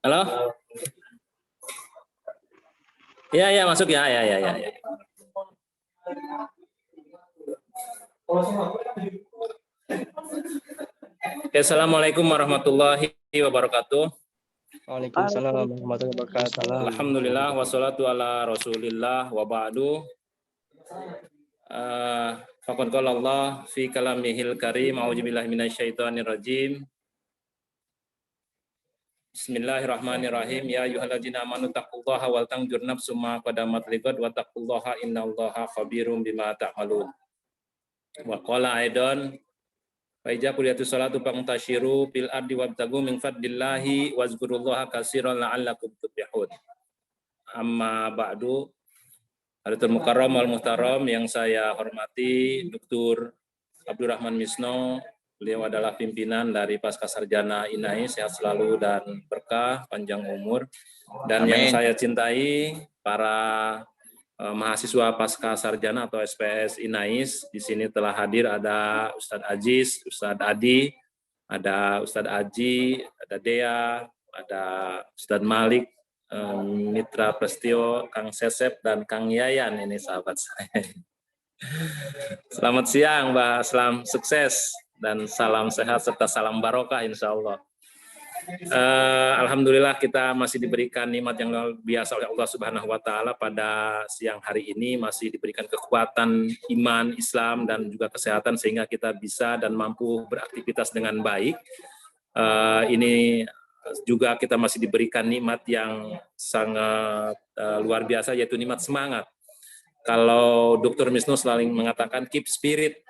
Halo? Ya, ya masuk ya, ya. Assalamualaikum warahmatullahi wabarakatuh. Waalaikumsalam warahmatullahi wabarakatuh. Alhamdulillah wassalatu ala Rasulillah wa ba'du. Faqad qala Allah fi kalamihil karim, a'udzubillahi minasyaitonir rajim. Bismillahirrahmanirrahim. Ya ayyuhalladzina amanu taqullaha wal tanzur nafsum ma qaddamat lighad wa taqullaha innallaha khabirum bima ta'malun. Wa qala aidan fa idza qudiyatus salatu fantashiro fil ardi wabtagu min fadlillahi wazkurullaha katsiran la'allakum tuflihun. Amma ba'du. Hadirin mukarram wal muhtaram yang saya hormati, Dr. Abdurrahman Misno. Beliau adalah pimpinan dari Pascasarjana INAIS, sehat selalu dan berkah, panjang umur. Dan Amin. Yang saya cintai, para mahasiswa Pascasarjana atau SPS INAIS, di sini telah hadir ada Ustadz Aziz, Ustadz Adi, ada Ustadz Aji, ada Dea, ada Ustadz Malik, Mitra Prestio, Kang Sesep, dan Kang Yayan, ini sahabat saya. Selamat siang, Mbak. Salam sukses dan salam sehat serta salam barokah insya Allah. Alhamdulillah kita masih diberikan nikmat yang luar biasa oleh Allah Subhanahu wa Ta'ala pada siang hari ini, masih diberikan kekuatan iman, Islam, dan juga kesehatan sehingga kita bisa dan mampu beraktivitas dengan baik. Ini juga kita masih diberikan nikmat yang sangat luar biasa, yaitu nikmat semangat. Kalau Dr. Misno selalu mengatakan keep spirit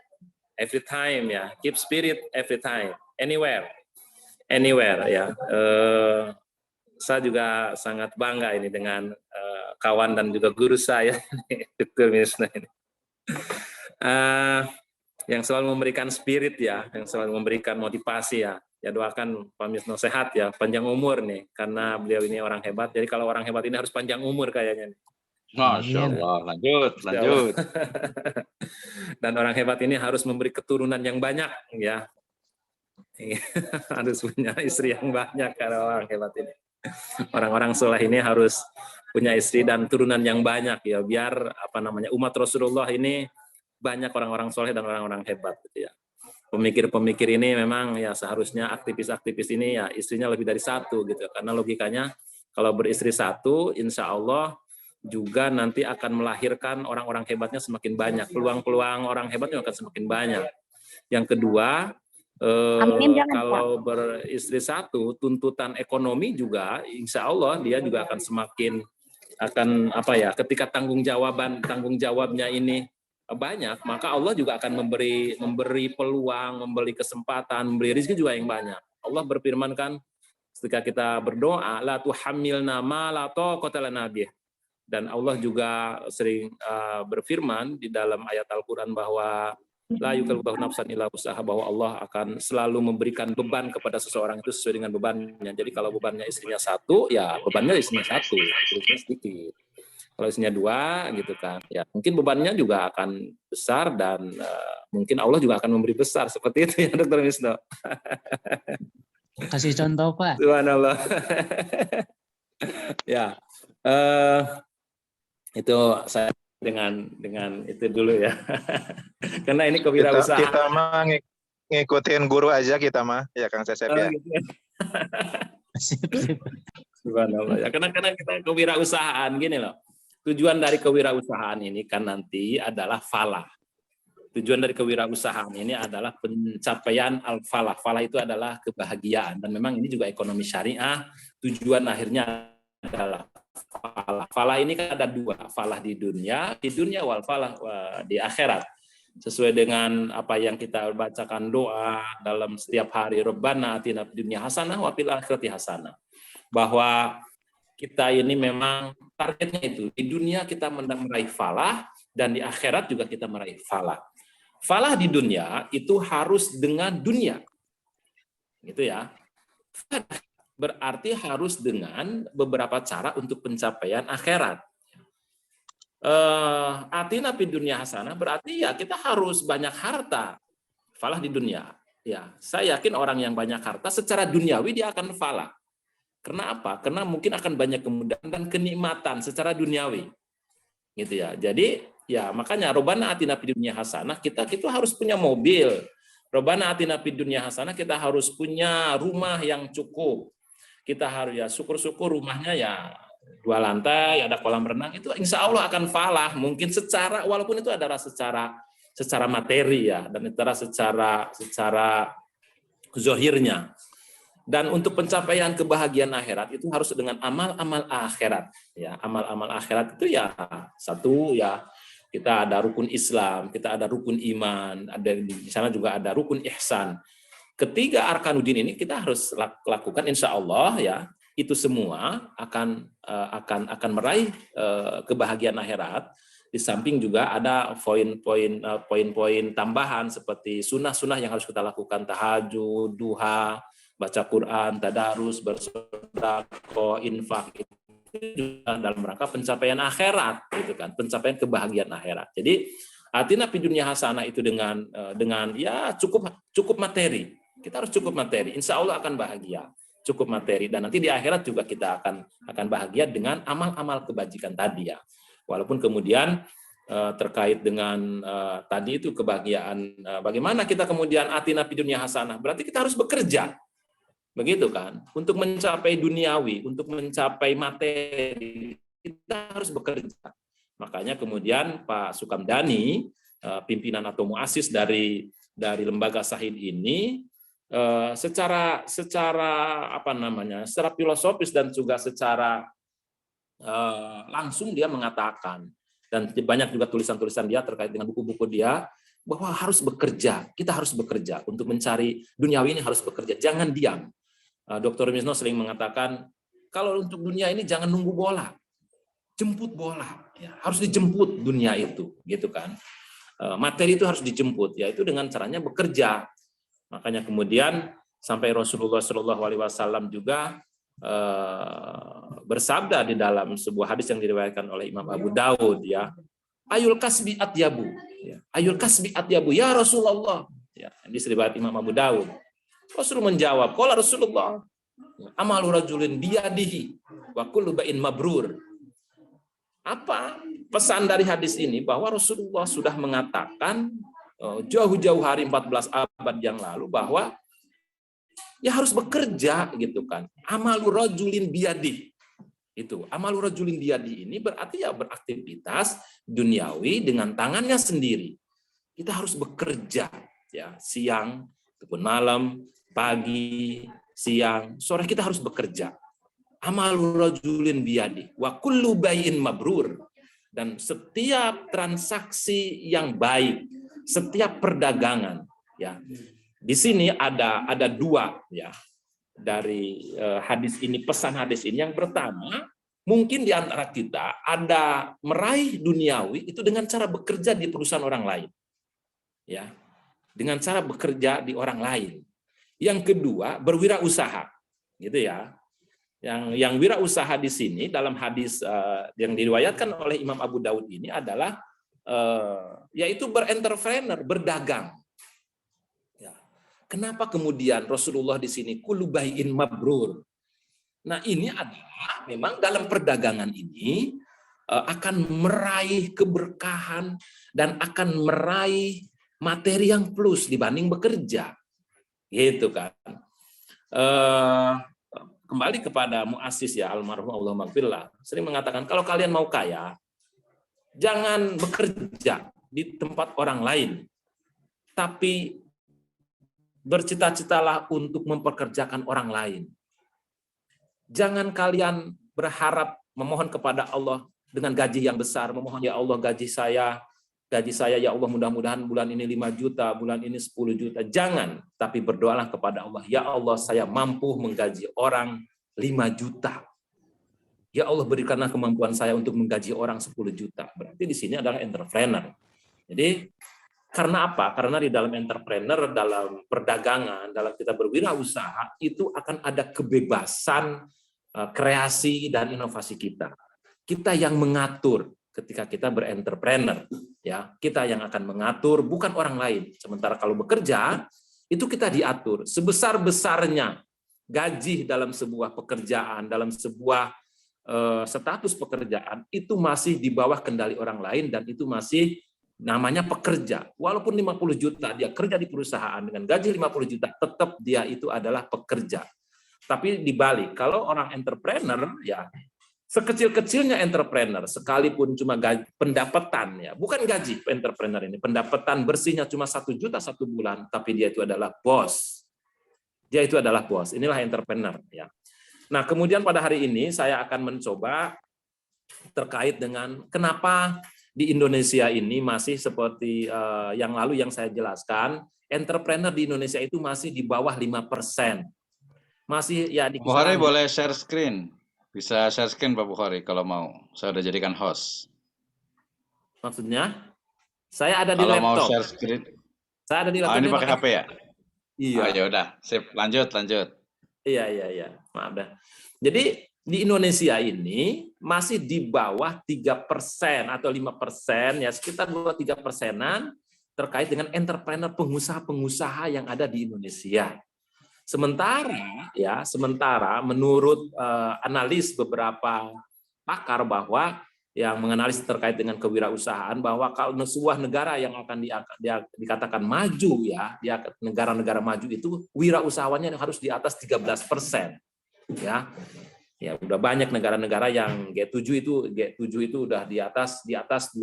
every time, ya, keep spirit every time, anywhere ya. Saya juga sangat bangga ini dengan kawan dan juga guru saya, Dr. Misno ini, yang selalu memberikan spirit ya, yang selalu memberikan motivasi ya. Ya doakan Pak Misno sehat ya, panjang umur nih, karena beliau ini orang hebat. Jadi kalau orang hebat ini harus panjang umur kayaknya nih. Masya Allah, lanjut. Dan orang hebat ini harus memberi keturunan yang banyak, ya. Harus punya istri yang banyak kalau orang hebat ini. Orang-orang soleh ini harus punya istri dan turunan yang banyak, ya, biar umat Rasulullah ini banyak orang-orang soleh dan orang-orang hebat, gitu ya. Pemikir-pemikir ini memang ya seharusnya aktivis-aktivis ini ya istrinya lebih dari satu, gitu. Karena logikanya kalau beristri satu, insya Allah juga nanti akan melahirkan orang-orang hebatnya semakin banyak, peluang-peluang orang hebatnya akan semakin banyak. Yang kedua, kalau beristri satu, tuntutan ekonomi juga, insya Allah dia juga akan semakin ketika tanggung jawabnya ini banyak, maka Allah juga akan memberi peluang, memberi kesempatan, memberi rezeki juga yang banyak. Allah berfirman kan, ketika kita berdoa, la tuhammilna ma la taqata lana bih. Dan Allah juga sering berfirman di dalam ayat Al-Quran bahwa la yukallifullahu nafsan illa wus'aha, bahwa Allah akan selalu memberikan beban kepada seseorang itu sesuai dengan bebannya. Jadi kalau bebannya istrinya satu, ya bebannya istrinya satu, istrinya sedikit. Kalau istrinya dua, gitu kan, ya mungkin bebannya juga akan besar dan mungkin Allah juga akan memberi besar seperti itu ya, Dr. Misno. Kasih contoh, Pak. Subhanallah. Ya. Itu saya dengan itu dulu ya. Karena ini kewirausahaan. Kita mah ngikutin guru aja kita mah, ya Kang Sesep ya. Gitu ya. Subhanallah. Ya, karena kita kewirausahaan gini loh. Tujuan dari kewirausahaan ini kan nanti adalah falah. Tujuan dari kewirausahaan ini adalah pencapaian al-falah. Falah itu adalah kebahagiaan, dan memang ini juga ekonomi syariah. Tujuan akhirnya adalah falah. Falah ini kan ada dua, falah di dunia wal falah di akhirat. Sesuai dengan apa yang kita bacakan doa dalam setiap hari, Rabbana atina fid dunya hasanah wa fil akhirati hasanah. Bahwa kita ini memang targetnya itu, di dunia kita meraih falah dan di akhirat juga kita meraih falah. Falah di dunia itu harus dengan dunia. Gitu ya. Berarti harus dengan beberapa cara untuk pencapaian akhirat. Atina fid dunya hasanah berarti ya kita harus banyak harta. Falah di dunia. Ya, saya yakin orang yang banyak harta secara duniawi dia akan falah. Karena apa? Karena mungkin akan banyak kemudahan dan kenikmatan secara duniawi. Gitu ya. Jadi ya makanya Robbana atina fid dunya hasanah, kita harus punya mobil. Robbana atina fid dunya hasanah, kita harus punya rumah yang cukup. Kita harus ya syukur-syukur rumahnya ya 2 lantai, ada kolam renang, itu insya Allah akan falah. Mungkin secara, walaupun itu adalah secara materi ya, dan secara zohirnya. Dan untuk pencapaian kebahagiaan akhirat itu harus dengan amal-amal akhirat. Ya, amal-amal akhirat itu ya satu ya kita ada rukun Islam, kita ada rukun iman, ada di sana juga ada rukun ihsan. Ketiga arkanuddin ini kita harus lakukan insya Allah ya. Itu semua akan meraih kebahagiaan akhirat. Di samping juga ada poin-poin tambahan seperti sunnah-sunnah yang harus kita lakukan, tahajud, duha, baca Quran, tadarus, bersedekah, infak, itu juga dalam rangka pencapaian akhirat, gitu kan, pencapaian kebahagiaan akhirat. Jadi atina fid dunya hasanah itu dengan ya cukup materi. Kita harus cukup materi. Insya Allah akan bahagia, cukup materi, dan nanti di akhirat juga kita akan bahagia dengan amal-amal kebajikan tadi ya. Walaupun kemudian terkait dengan tadi itu kebahagiaan, bagaimana kita kemudian atina fid dunya hasanah, berarti kita harus bekerja. Begitu kan? Untuk mencapai duniawi, untuk mencapai materi, kita harus bekerja. Makanya kemudian Pak Sukamdhani, pimpinan atau muasis dari lembaga Sahid ini, secara filosofis dan juga secara langsung dia mengatakan, dan banyak juga tulisan-tulisan dia terkait dengan buku-buku dia, bahwa harus bekerja, kita harus bekerja untuk mencari duniawi ini, harus bekerja, jangan diam. Dr. Misno sering mengatakan, kalau untuk dunia ini jangan nunggu bola, jemput bola, ya, harus dijemput dunia itu, gitu kan. Materi itu harus dijemput, yaitu dengan caranya bekerja. Makanya kemudian sampai Rasulullah SAW juga bersabda di dalam sebuah hadis yang diriwayatkan oleh Imam Abu Daud, ya, ayul kasbi atyabu, ya, ayul kasbi atyabu ya Rasulullah, ya, ini riwayat Imam Abu Daud. Rasul menjawab, qala Rasulullah, amalu rajulin biyadihi wa kullu ba'in mabrur. Apa pesan dari hadis ini? Bahwa Rasulullah sudah mengatakan jauh-jauh hari 14 abad yang lalu bahwa ya harus bekerja, gitu kan. Amalu rajulin biyadihi. Itu, amalu rajulin biyadihi ini berarti ya beraktivitas duniawi dengan tangannya sendiri. Kita harus bekerja, ya, siang ataupun malam, pagi, siang, sore kita harus bekerja. Amalu rajulin biyadi wa kullu bai'in mabrur, dan setiap transaksi yang baik, setiap perdagangan, ya. Di sini ada dua ya dari hadis ini, pesan hadis ini. Yang pertama, mungkin di antara kita ada meraih duniawi itu dengan cara bekerja di perusahaan orang lain. Ya. Dengan cara bekerja di orang lain. Yang kedua, berwirausaha, gitu ya. Yang wirausaha di sini dalam hadis yang diriwayatkan oleh Imam Abu Daud ini adalah yaitu berentrepreneur, berdagang. Ya. Kenapa kemudian Rasulullah di sini kullu bai'in mabrur? Nah, ini adalah memang dalam perdagangan ini akan meraih keberkahan dan akan meraih materi yang plus dibanding bekerja. Gitu kan. Kembali kepada muassis ya, almarhum Allah maghfirlah, sering mengatakan kalau kalian mau kaya, jangan bekerja di tempat orang lain, tapi bercita-citalah untuk mempekerjakan orang lain. Jangan kalian berharap memohon kepada Allah dengan gaji yang besar, memohon ya Allah gaji saya ya Allah mudah-mudahan bulan ini 5 juta, bulan ini 10 juta. Jangan, tapi berdoalah kepada Allah, ya Allah saya mampu menggaji orang 5 juta. Ya Allah berikanlah kemampuan saya untuk menggaji orang 10 juta. Berarti di sini adalah entrepreneur. Jadi karena apa? Karena di dalam entrepreneur, dalam perdagangan, dalam kita berwirausaha, itu akan ada kebebasan kreasi dan inovasi kita. Kita yang mengatur. Ketika kita berentrepreneur, ya, kita yang akan mengatur, bukan orang lain. Sementara kalau bekerja, itu kita diatur. Sebesar-besarnya gaji dalam sebuah pekerjaan, dalam sebuah status pekerjaan, itu masih di bawah kendali orang lain dan itu masih namanya pekerja. Walaupun 50 juta dia kerja di perusahaan dengan gaji 50 juta, tetap dia itu adalah pekerja. Tapi dibalik, kalau orang entrepreneur, ya sekecil-kecilnya entrepreneur, sekalipun cuma gaji, pendapatan, ya bukan gaji entrepreneur ini, pendapatan bersihnya cuma 1 juta 1 bulan, tapi dia itu adalah bos. Dia itu adalah bos. Inilah entrepreneur. Ya. Nah, kemudian pada hari ini saya akan mencoba terkait dengan kenapa di Indonesia ini masih seperti yang lalu yang saya jelaskan, entrepreneur di Indonesia itu masih di bawah 5%. Masih ya di Bukhari boleh share screen. Bisa share screen Pak Bukhari kalau mau. Saya udah jadikan host. Maksudnya? Saya ada di kalau laptop. Kalau mau share screen. Saya ada di laptop. Ini pakai HP ya? Iya. Ya udah, sip. Lanjut. Iya. Maaf dah. Jadi di Indonesia ini masih di bawah 3% atau 5%, ya sekitar 2-3%-an terkait dengan entrepreneur pengusaha-pengusaha yang ada di Indonesia. Sementara menurut analis beberapa pakar bahwa yang menganalisis terkait dengan kewirausahaan bahwa kalau sebuah negara yang akan dikatakan maju, ya negara-negara maju itu wirausahawannya harus di atas 13%. Ya udah banyak negara-negara yang G7 itu udah di atas 12%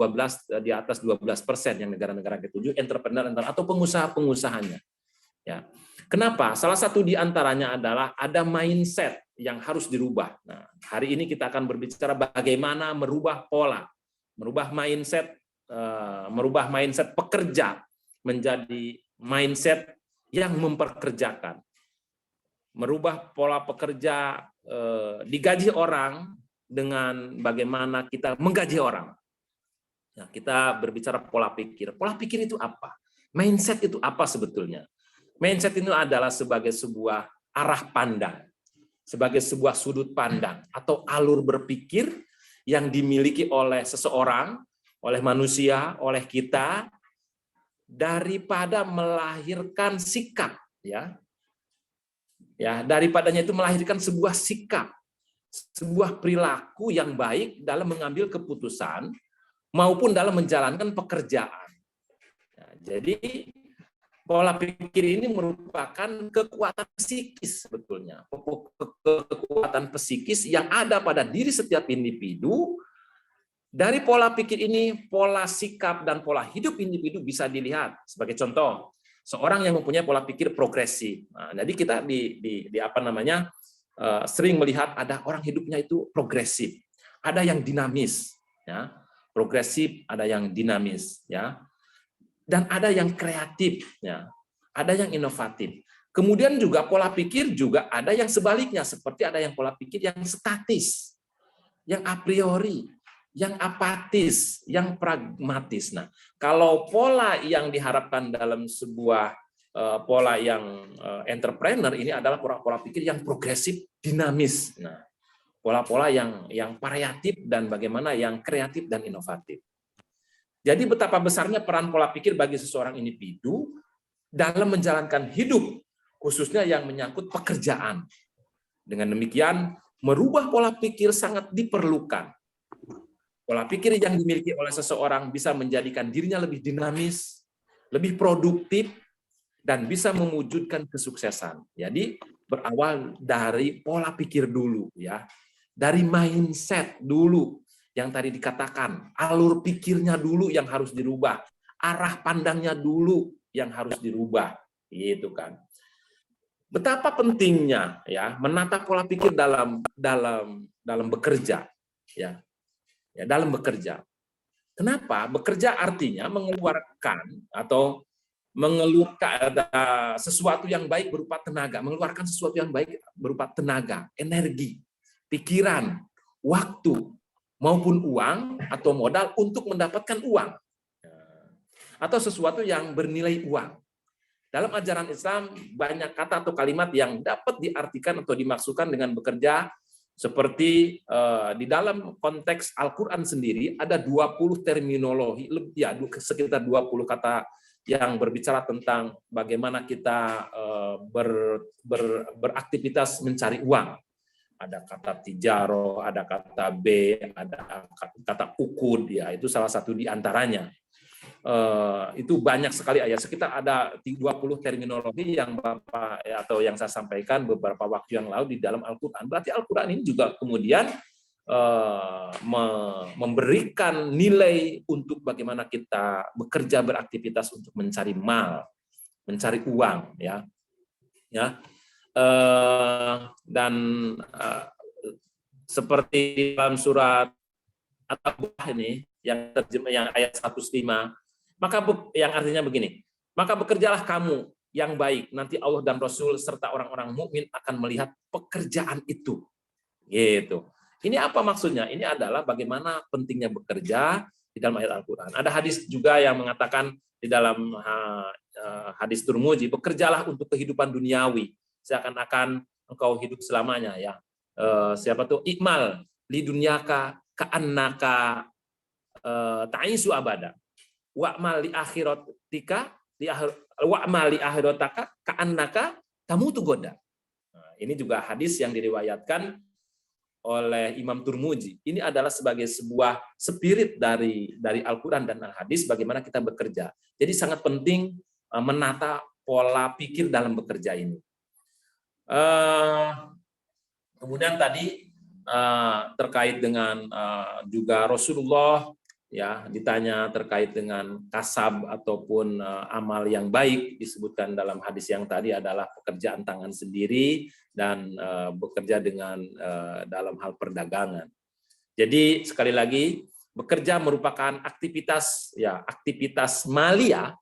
yang negara-negara G7 entrepreneur atau pengusaha-pengusahanya. Ya. Kenapa? Salah satu di antaranya adalah ada mindset yang harus dirubah. Nah, hari ini kita akan berbicara bagaimana merubah pola, merubah mindset pekerja menjadi mindset yang memperkerjakan. Merubah pola pekerja digaji orang dengan bagaimana kita menggaji orang. Nah, kita berbicara pola pikir. Pola pikir itu apa? Mindset itu apa sebetulnya? Mindset itu adalah sebagai sebuah arah pandang, sebagai sebuah sudut pandang atau alur berpikir yang dimiliki oleh seseorang, oleh manusia, oleh kita, daripada melahirkan sikap, ya daripadanya itu melahirkan sebuah sikap, sebuah perilaku yang baik dalam mengambil keputusan maupun dalam menjalankan pekerjaan. Nah, jadi pola pikir ini merupakan kekuatan psikis sebetulnya, kekuatan psikis yang ada pada diri setiap individu. Dari pola pikir ini, pola sikap dan pola hidup individu bisa dilihat. Sebagai contoh, seorang yang mempunyai pola pikir progresif. Nah, jadi kita sering melihat ada orang hidupnya itu progresif, ada yang dinamis, ya, progresif, ada yang dinamis, ya, dan ada yang kreatif, ya, ada yang inovatif. Kemudian juga pola pikir juga ada yang sebaliknya, seperti ada yang pola pikir yang statis, yang a priori, yang apatis, yang pragmatis. Nah, kalau pola yang diharapkan dalam sebuah pola yang entrepreneur ini adalah pola pikir yang progresif, dinamis. Nah, pola-pola yang variatif dan bagaimana yang kreatif dan inovatif. Jadi betapa besarnya peran pola pikir bagi seseorang individu dalam menjalankan hidup, khususnya yang menyangkut pekerjaan. Dengan demikian, merubah pola pikir sangat diperlukan. Pola pikir yang dimiliki oleh seseorang bisa menjadikan dirinya lebih dinamis, lebih produktif, dan bisa mewujudkan kesuksesan. Jadi berawal dari pola pikir dulu, ya, dari mindset dulu yang tadi dikatakan, alur pikirnya dulu yang harus dirubah, arah pandangnya dulu yang harus dirubah, gitu kan. Betapa pentingnya ya menata pola pikir dalam bekerja, ya. Ya, dalam bekerja. Kenapa? Bekerja artinya mengeluarkan atau mengeluarkan sesuatu yang baik berupa tenaga, mengeluarkan sesuatu yang baik berupa tenaga, energi, pikiran, waktu, maupun uang atau modal untuk mendapatkan uang. Atau sesuatu yang bernilai uang. Dalam ajaran Islam, banyak kata atau kalimat yang dapat diartikan atau dimaksudkan dengan bekerja. Seperti di dalam konteks Al-Quran sendiri ada 20 terminologi, ya sekitar 20 kata yang berbicara tentang bagaimana kita beraktivitas mencari uang. Ada kata tijaro, ada kata B, ada kata ukud, ya itu salah satu di antaranya. Itu banyak sekali ayat, sekitar ada 20 terminologi yang Bapak atau yang saya sampaikan beberapa waktu yang lalu di dalam Al-Quran. Berarti Al-Quran ini juga kemudian memberikan nilai untuk bagaimana kita bekerja beraktivitas untuk mencari mal, mencari uang, ya. Dan seperti dalam surat At-Taubah ini yang terjemah yang ayat 105, maka yang artinya begini, maka bekerjalah kamu yang baik, nanti Allah dan Rasul serta orang-orang mukmin akan melihat pekerjaan itu. Gitu. Ini apa maksudnya? Ini adalah bagaimana pentingnya bekerja di dalam ayat Al-Quran. Ada hadis juga yang mengatakan di dalam hadis Turmuji, bekerjalah untuk kehidupan duniawi, seakan-akan engkau hidup selamanya, ya. Siapa tuh? Ikmal li dunyaka ka'annaka ta'isu abada. Wa'mal li akhiratika wa'mal li akhirataka ka'annaka tamutu goda. Nah, ini juga hadis yang diriwayatkan oleh Imam Turmuji. Ini adalah sebagai sebuah spirit dari Al-Quran dan Al-Hadis bagaimana kita bekerja. Jadi sangat penting menata pola pikir dalam bekerja ini. Kemudian tadi terkait dengan juga Rasulullah, ya, ditanya terkait dengan kasab ataupun amal yang baik, disebutkan dalam hadis yang tadi adalah pekerjaan tangan sendiri dan bekerja dengan dalam hal perdagangan. Jadi sekali lagi, bekerja merupakan aktivitas, ya, aktivitas malia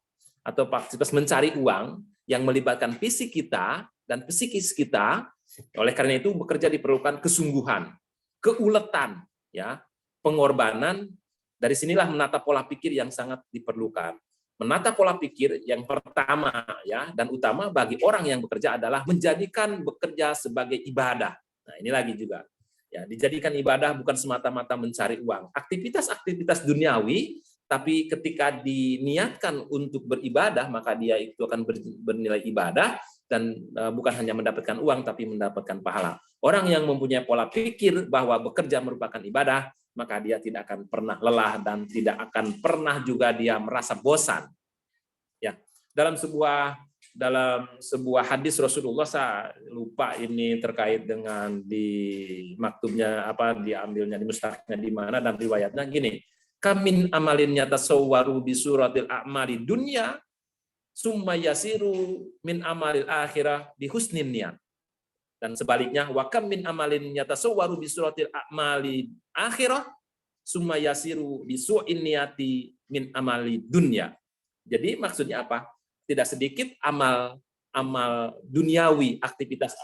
atau aktivitas mencari uang yang melibatkan fisik kita dan psikis kita. Oleh karena itu bekerja diperlukan kesungguhan, keuletan, ya, pengorbanan. Dari sinilah menata pola pikir yang sangat diperlukan. Menata pola pikir yang pertama, ya, dan utama bagi orang yang bekerja adalah menjadikan bekerja sebagai ibadah. Nah, ini lagi juga, ya, dijadikan ibadah bukan semata-mata mencari uang. Aktivitas-aktivitas duniawi, tapi ketika diniatkan untuk beribadah, maka dia itu akan bernilai ibadah dan bukan hanya mendapatkan uang, tapi mendapatkan pahala. Orang yang mempunyai pola pikir bahwa bekerja merupakan ibadah, maka dia tidak akan pernah lelah dan tidak akan pernah juga dia merasa bosan. Ya, dalam sebuah hadis Rasulullah, saya lupa ini terkait dengan di maktubnya apa, diambilnya di mustaqnya di mana, dan riwayatnya gini, kamin amalin yatasawwaru bi suratil a'mali dunya summa yasiru min amalil akhirah bi husnin niyat. Dan sebaliknya, wa kam min amalin yatasawwaru bi suratil a'mali akhirah summa yasiru bi su'in niyati min amali dunya. Jadi maksudnya apa? Tidak sedikit amal duniawi, aktivitas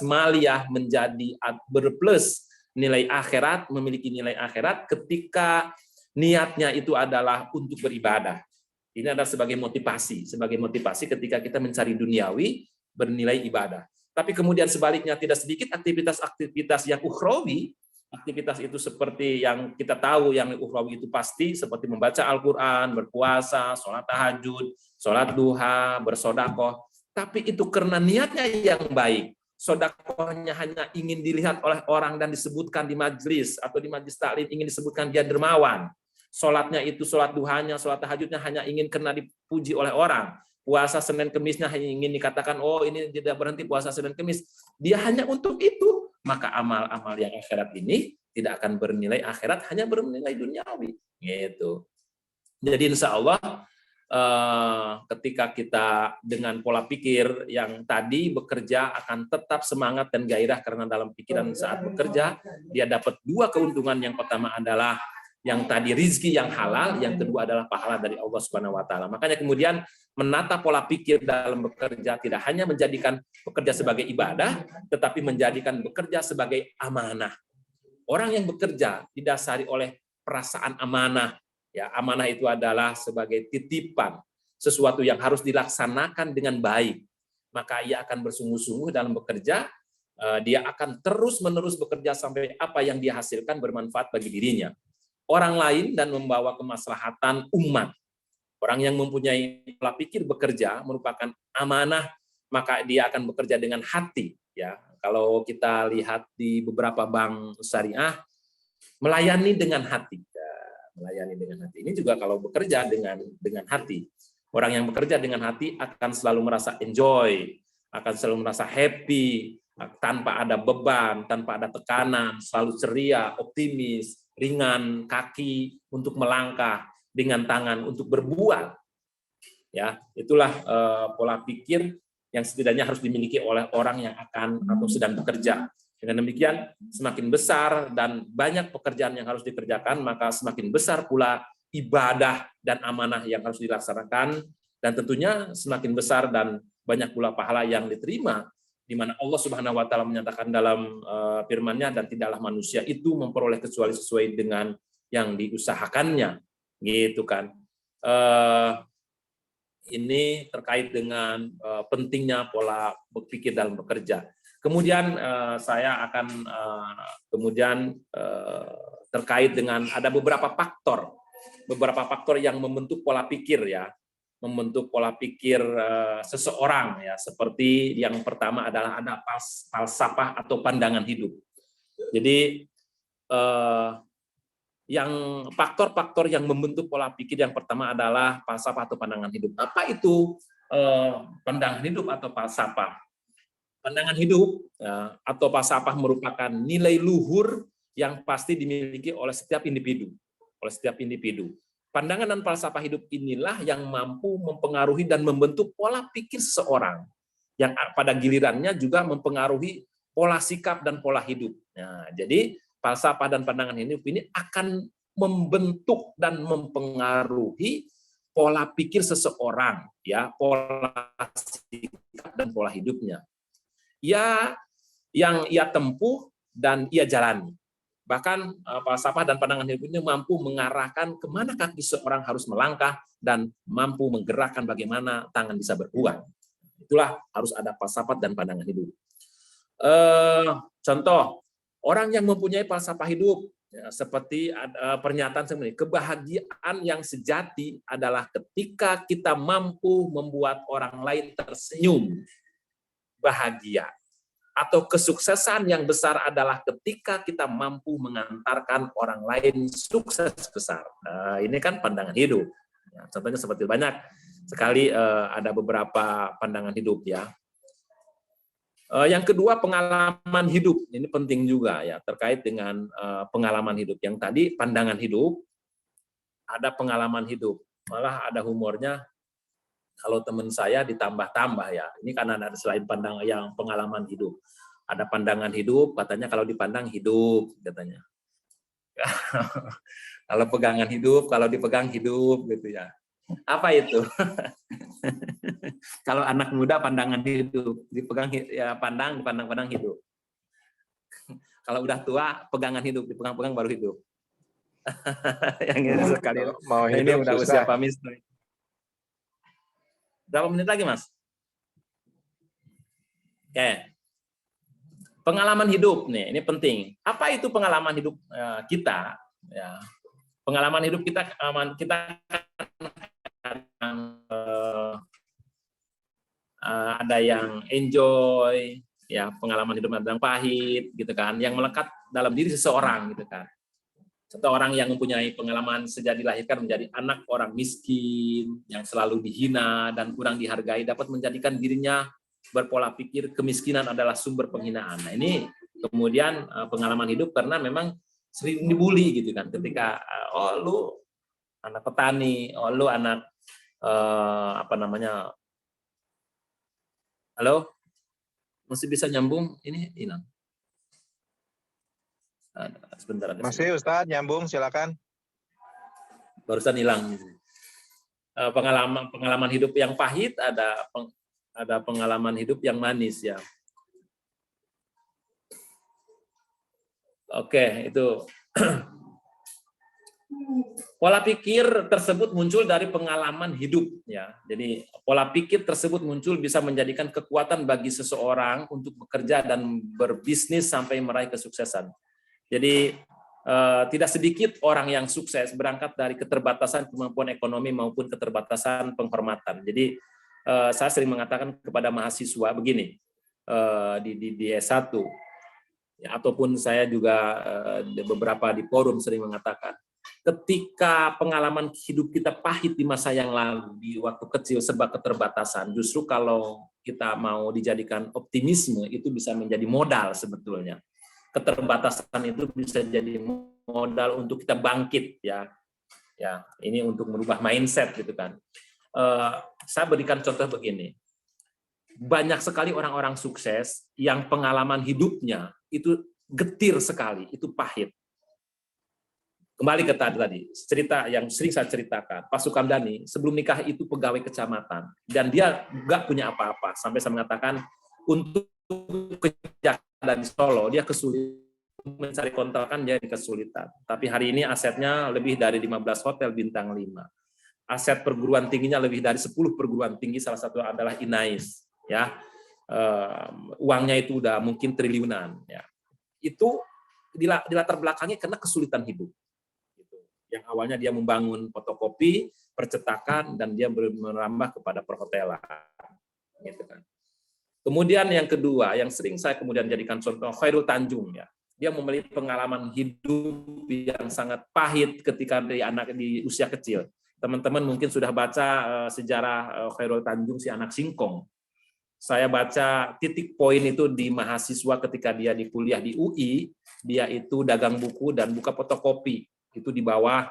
maliyah menjadi berplus nilai akhirat, memiliki nilai akhirat ketika niatnya itu adalah untuk beribadah. Ini adalah sebagai motivasi ketika kita mencari duniawi bernilai ibadah. Tapi kemudian sebaliknya, tidak sedikit aktivitas yang ukhrawi. Aktivitas itu seperti yang kita tahu, yang ukhrawi itu pasti seperti membaca Al-Quran, berpuasa, sholat tahajud, sholat duha, bersodakoh. Tapi itu karena niatnya yang baik. Sodakohnya hanya ingin dilihat oleh orang dan disebutkan di majlis atau di majlis taklim ingin disebutkan dia dermawan. Sholatnya itu, sholat duhanya, sholat tahajudnya hanya ingin karena dipuji oleh orang. Puasa Senin Kemisnya hanya ingin dikatakan, oh ini tidak berhenti puasa Senin Kemis. Dia hanya untuk itu. Maka amal-amal yang akhirat ini tidak akan bernilai akhirat, hanya bernilai duniawi. Gitu. Jadi insya Allah ketika kita dengan pola pikir yang tadi bekerja akan tetap semangat dan gairah, karena dalam pikiran saat bekerja dia dapat dua keuntungan. Yang pertama adalah yang tadi rizki yang halal, yang kedua adalah pahala dari Allah Subhanahu wa taala. Makanya kemudian menata pola pikir dalam bekerja tidak hanya menjadikan bekerja sebagai ibadah, tetapi menjadikan bekerja sebagai amanah. Orang yang bekerja didasari oleh perasaan amanah. Ya, amanah itu adalah sebagai titipan, sesuatu yang harus dilaksanakan dengan baik. Maka ia akan bersungguh-sungguh dalam bekerja, dia akan terus-menerus bekerja sampai apa yang dia hasilkan bermanfaat bagi dirinya, orang lain, dan membawa kemaslahatan umat. Orang yang mempunyai pola pikir bekerja merupakan amanah, maka dia akan bekerja dengan hati. Ya, kalau kita lihat di beberapa bank syariah, melayani dengan hati. Ya, melayani dengan hati. Ini juga kalau bekerja dengan hati. Orang yang bekerja dengan hati akan selalu merasa enjoy, akan selalu merasa happy, tanpa ada beban, tanpa ada tekanan, selalu ceria, optimis, ringan kaki untuk melangkah, dengan tangan untuk berbuat. Ya, itulah pola pikir yang setidaknya harus dimiliki oleh orang yang akan atau sedang bekerja. Dengan demikian, semakin besar dan banyak pekerjaan yang harus dikerjakan, maka semakin besar pula ibadah dan amanah yang harus dilaksanakan, dan tentunya semakin besar dan banyak pula pahala yang diterima, di mana Allah Subhanahu wa taala menyatakan dalam firman-Nya, dan tidaklah manusia itu memperoleh kecuali sesuai dengan yang diusahakannya. Gitu kan. Ini terkait dengan pentingnya pola berpikir dalam bekerja. Kemudian saya akan terkait dengan ada beberapa faktor yang membentuk pola pikir, ya, membentuk pola pikir seseorang, ya. Seperti yang pertama adalah ada falsafah atau pandangan hidup. Jadi yang faktor-faktor yang membentuk pola pikir yang pertama adalah falsafah atau pandangan hidup. Apa itu pandangan hidup atau falsafah? Pandangan hidup, ya, atau falsafah merupakan nilai luhur yang pasti dimiliki oleh setiap individu. Pandangan dan falsafah hidup inilah yang mampu mempengaruhi dan membentuk pola pikir seseorang, yang pada gilirannya juga mempengaruhi pola sikap dan pola hidup. Nah, jadi falsafah dan pandangan hidup ini akan membentuk dan mempengaruhi pola pikir seseorang, ya, pola sikap dan pola hidupnya. Ya, yang ia tempuh dan ia jalani. Bahkan falsafah dan pandangan hidup ini mampu mengarahkan kemana kaki seorang harus melangkah dan mampu menggerakkan bagaimana tangan bisa berbuat. Itulah harus ada falsafah dan pandangan hidup. Contoh, orang yang mempunyai falsafah hidup, ya, seperti pernyataan sebenarnya, kebahagiaan yang sejati adalah ketika kita mampu membuat orang lain tersenyum bahagia. Atau kesuksesan yang besar adalah ketika kita mampu mengantarkan orang lain sukses besar. Ini kan pandangan hidup. Ya, contohnya seperti banyak sekali ada beberapa pandangan hidup, ya. Yang kedua, pengalaman hidup. Ini penting juga, ya, terkait dengan pengalaman hidup. Yang tadi pandangan hidup, ada pengalaman hidup. Malah ada humornya, kalau teman saya ditambah-tambah, ya. Ini karena ada selain pengalaman hidup. Ada pandangan hidup, katanya kalau dipandang hidup, katanya. Kalau pegangan hidup, kalau dipegang hidup, gitu ya. Apa itu? Kalau anak muda pandangan hidup, dipegang ya dipandang hidup. Kalau udah tua pegangan hidup, dipegang-pegang baru hidup. Yang ini sekali. Mau Ini hidup udah susah. usia pamis. Berapa menit lagi, Mas? Oke. Pengalaman hidup nih, ini penting. Apa itu pengalaman hidup kita? Ya. Pengalaman hidup kita ada yang enjoy, ya, pengalaman hidup ada yang pahit, gitu kan, yang melekat dalam diri seseorang, gitu kan. Seorang yang mempunyai pengalaman sejak dilahirkan menjadi anak orang miskin, yang selalu dihina dan kurang dihargai, dapat menjadikan dirinya berpola pikir kemiskinan adalah sumber penghinaan. Nah, ini kemudian pengalaman hidup karena memang sering dibully, gitu kan, ketika oh lu anak petani, oh lu anak halo, masih bisa nyambung? Ini hilang. Sebentar. Masih Ustadz, nyambung, silakan. Barusan hilang. Pengalaman hidup yang pahit, ada pengalaman hidup yang manis, ya. Oke, itu. Pola pikir tersebut muncul dari pengalaman hidup, ya. Jadi pola pikir tersebut muncul bisa menjadikan kekuatan bagi seseorang untuk bekerja dan berbisnis sampai meraih kesuksesan. Jadi tidak sedikit orang yang sukses berangkat dari keterbatasan kemampuan ekonomi maupun keterbatasan penghormatan. Jadi saya sering mengatakan kepada mahasiswa begini, di S1, ya, ataupun saya juga beberapa di forum sering mengatakan, ketika pengalaman hidup kita pahit di masa yang lalu, di waktu kecil serba keterbatasan, justru kalau kita mau dijadikan optimisme, itu bisa menjadi modal sebetulnya. Keterbatasan itu bisa jadi modal untuk kita bangkit, ya. Ya, ini untuk merubah mindset gitu kan. Saya berikan contoh begini. Banyak sekali orang-orang sukses yang pengalaman hidupnya itu getir sekali, itu pahit. Kembali ke tadi, cerita yang sering saya ceritakan, Pak Sukamdhani sebelum nikah itu pegawai kecamatan, dan dia nggak punya apa-apa, sampai saya mengatakan untuk kerja di Solo dia kesulitan mencari kontrakan, dia kesulitan. Tapi hari ini asetnya lebih dari 15 hotel bintang 5. Aset perguruan tingginya lebih dari 10 perguruan tinggi, salah satu adalah INAIS, ya. Uangnya itu udah mungkin triliunan, ya. Itu di latar belakangnya karena kesulitan hidup. Yang awalnya dia membangun fotokopi, percetakan, dan dia merambah kepada perhotelan. Gitu kan. Kemudian yang kedua, yang sering saya kemudian jadikan contoh, Khairul Tanjung, ya. Dia memiliki pengalaman hidup yang sangat pahit ketika di usia kecil. Teman-teman mungkin sudah baca sejarah Khairul Tanjung, si anak singkong. Saya baca titik poin itu di mahasiswa ketika dia di kuliah di UI, dia itu dagang buku dan buka fotokopi. Itu di bawah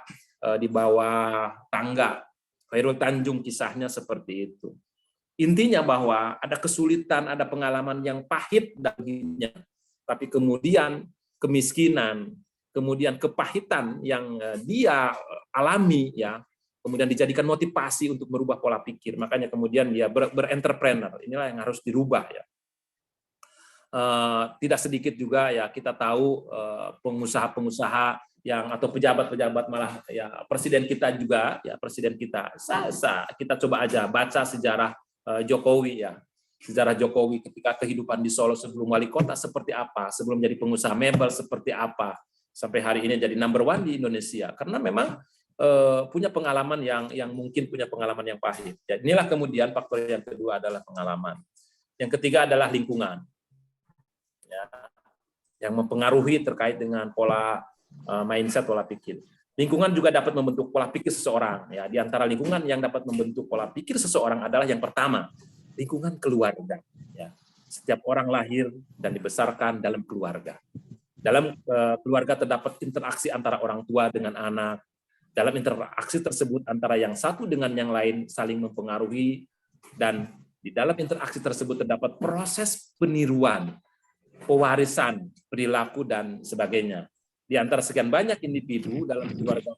tangga. Khairul Tanjung kisahnya seperti itu. Intinya bahwa ada kesulitan, ada pengalaman yang pahit dalamnya, tapi kemudian kemiskinan, kemudian kepahitan yang dia alami, ya, kemudian dijadikan motivasi untuk merubah pola pikir. Makanya kemudian dia berentrepreneur. Inilah yang harus dirubah, ya. Tidak sedikit juga, ya, kita tahu pengusaha-pengusaha yang atau pejabat-pejabat, malah ya presiden kita juga, ya, presiden kita. Kita coba aja baca sejarah Jokowi, ya. Sejarah Jokowi ketika kehidupan di Solo sebelum wali kota seperti apa, sebelum jadi pengusaha mebel seperti apa, sampai hari ini jadi number one di Indonesia. Karena memang punya pengalaman yang mungkin punya pengalaman yang pahit. Jadi inilah kemudian faktor yang kedua adalah pengalaman. Yang ketiga adalah lingkungan, ya, yang mempengaruhi terkait dengan pola mindset, pola pikir. Lingkungan juga dapat membentuk pola pikir seseorang. Ya, di antara lingkungan yang dapat membentuk pola pikir seseorang adalah yang pertama, lingkungan keluarga. Ya. Setiap orang lahir dan dibesarkan dalam keluarga. Dalam keluarga terdapat interaksi antara orang tua dengan anak. Dalam interaksi tersebut antara yang satu dengan yang lain saling mempengaruhi, dan di dalam interaksi tersebut terdapat proses peniruan, pewarisan, perilaku, dan sebagainya. Di antara sekian banyak individu dalam keluarga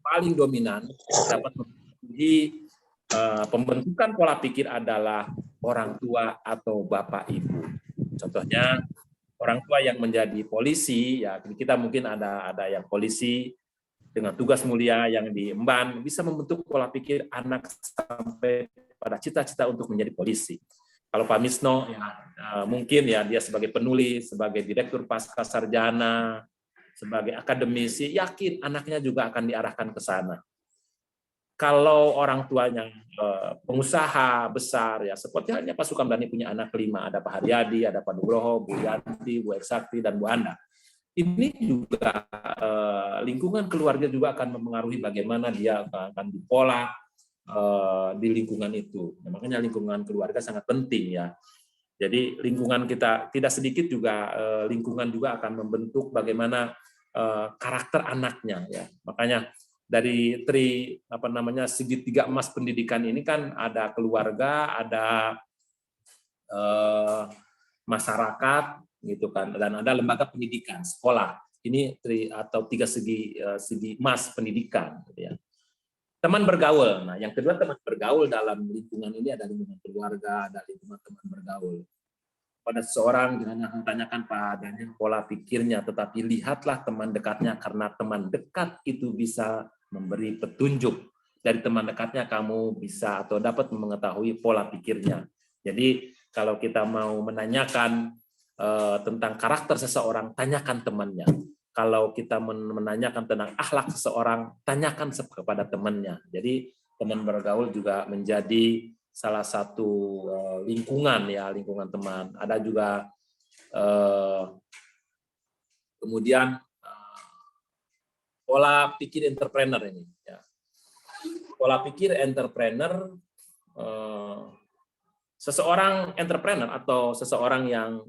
paling dominan dapat mempengaruhi pembentukan pola pikir adalah orang tua atau bapak ibu. Contohnya orang tua yang menjadi polisi, ya kita mungkin ada yang polisi dengan tugas mulia yang diemban bisa membentuk pola pikir anak sampai pada cita-cita untuk menjadi polisi. Kalau Pak Misno, ya, mungkin ya dia sebagai penulis, sebagai direktur pasca sarjana, sebagai akademisi, yakin anaknya juga akan diarahkan ke sana. Kalau orang tuanya pengusaha besar, ya seperti halnya Pak Sukamdhani punya anak 5, ada Pak Haryadi, ada Pak Nugroho, Bu Yanti, Bu Eksakti, dan Bu Anda. Ini juga lingkungan keluarga juga akan mempengaruhi bagaimana dia akan dipola di lingkungan itu. Nah, makanya lingkungan keluarga sangat penting, ya. Jadi lingkungan kita tidak sedikit juga lingkungan juga akan membentuk bagaimana karakter anaknya, ya. Makanya dari segitiga emas pendidikan ini kan ada keluarga, ada masyarakat, gitu kan, dan ada lembaga pendidikan, sekolah. Ini atau tiga segi emas pendidikan, gitu ya. Teman bergaul. Nah, yang kedua, teman bergaul dalam lingkungan ini ada lingkungan keluarga, ada lingkungan teman bergaul. Pada seseorang jangan tanyakan padanya pola pikirnya, tetapi lihatlah teman dekatnya, karena teman dekat itu bisa memberi petunjuk. Dari teman dekatnya kamu bisa atau dapat mengetahui pola pikirnya. Jadi kalau kita mau menanyakan tentang karakter seseorang, tanyakan temannya. kalau kita menanyakan tentang akhlak seseorang, tanyakan kepada temannya. Jadi teman bergaul juga menjadi salah satu lingkungan ya, lingkungan teman. Ada juga kemudian pola pikir entrepreneur ini. Ya. Pola pikir entrepreneur, seseorang entrepreneur atau seseorang yang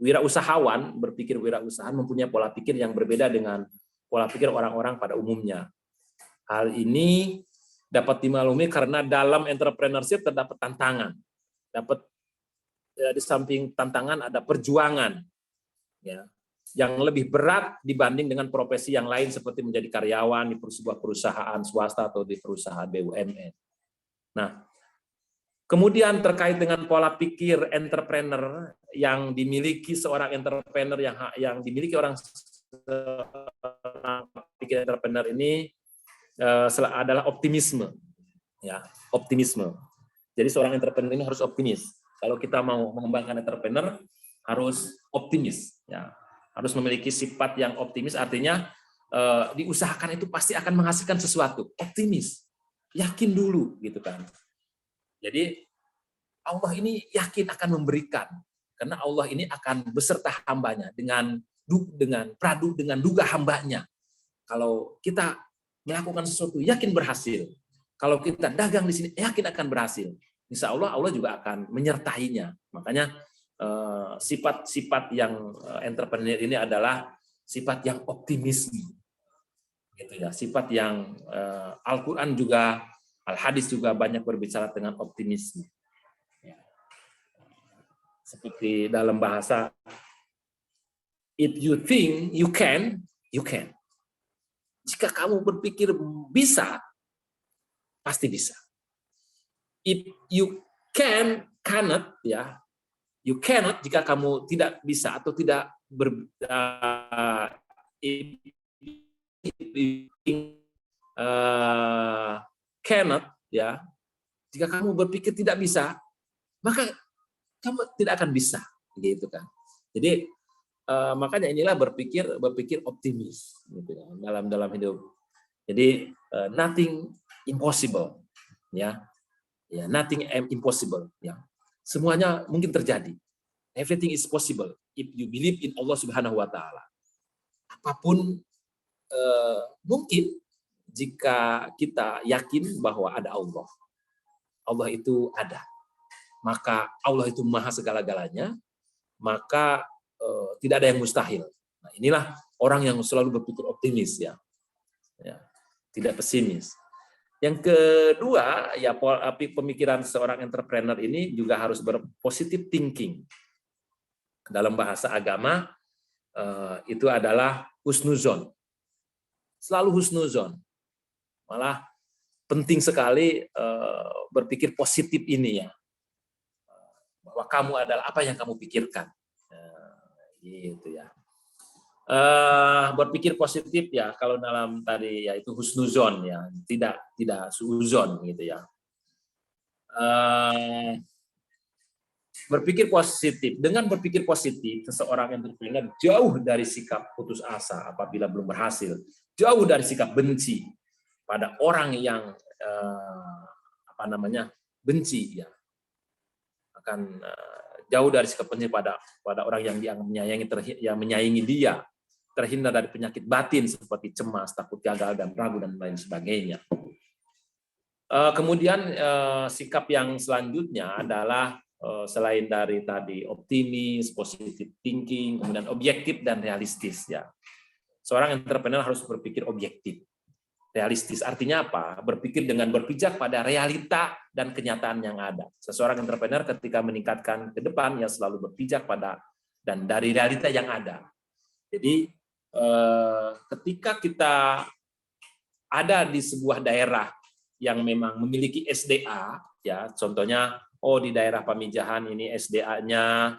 wirausahawan, berpikir wirausahaan mempunyai pola pikir yang berbeda dengan pola pikir orang-orang pada umumnya. Hal ini dapat dimaklumi karena dalam entrepreneurship terdapat tantangan. Di samping tantangan ada perjuangan, ya, yang lebih berat dibanding dengan profesi yang lain seperti menjadi karyawan di sebuah perusahaan swasta atau di perusahaan BUMN. Nah, kemudian terkait dengan pola pikir entrepreneur yang dimiliki seorang entrepreneur yang dimiliki orang pikir entrepreneur ini adalah optimisme, ya, optimisme. Jadi seorang entrepreneur ini harus optimis. Kalau kita mau mengembangkan entrepreneur harus optimis, ya, harus memiliki sifat yang optimis. Artinya diusahakan itu pasti akan menghasilkan sesuatu. Optimis, yakin dulu, gitu kan. Jadi Allah ini yakin akan memberikan, karena Allah ini akan beserta hambanya dengan duga hambanya. Kalau kita melakukan sesuatu yakin berhasil, kalau kita dagang di sini yakin akan berhasil, insya Allah Allah juga akan menyertainya. Makanya sifat-sifat yang entrepreneur ini adalah sifat yang optimisme, gitu ya. Sifat yang Al-Quran juga, Al-Hadis juga banyak berbicara dengan optimisme. Seperti dalam bahasa, if you think you can, you can. Jika kamu berpikir bisa, pasti bisa. If you cannot, ya, you cannot jika kamu tidak bisa atau tidak cannot, ya, jika kamu berpikir tidak bisa, maka kamu tidak akan bisa, gitu kan. Jadi makanya inilah berpikir optimis, gitu ya, dalam hidup. Jadi nothing impossible, ya, nothing impossible, ya. Semuanya mungkin terjadi. Everything is possible if you believe in Allah Subhanahu Wa Taala. Apapun mungkin jika kita yakin bahwa ada Allah. Allah itu ada. Maka Allah itu maha segala-galanya, maka tidak ada yang mustahil. Nah, inilah orang yang selalu berpikir optimis, ya, tidak pesimis. Yang kedua, ya, pemikiran seorang entrepreneur ini juga harus berpositive thinking. Dalam bahasa agama itu adalah husnuzon. Selalu husnuzon. Malah penting sekali berpikir positif ini, ya. Bahwa kamu adalah apa yang kamu pikirkan, gitu ya. Berpikir positif, ya, kalau dalam tadi yaitu husnuzon, ya, tidak suuzon, gitu ya. Berpikir positif. Dengan berpikir positif, seseorang entrepreneur jauh dari sikap putus asa apabila belum berhasil, jauh dari sikap benci pada orang yang benci, ya. Akan jauh dari sikap benci pada orang yang menyayangi dia, terhindar dari penyakit batin seperti cemas, takut gagal dan ragu dan lain sebagainya. Kemudian sikap yang selanjutnya adalah selain dari tadi optimis, positive thinking, kemudian objektif dan realistis, ya. Seorang entrepreneur harus berpikir objektif. Realistis artinya apa? Berpikir dengan berpijak pada realita dan kenyataan yang ada. Seseorang entrepreneur ketika meningkatkan ke depan, ya, selalu berpijak pada dan dari realita yang ada. Jadi ketika kita ada di sebuah daerah yang memang memiliki SDA, ya, contohnya di daerah Pamijahan ini SDA-nya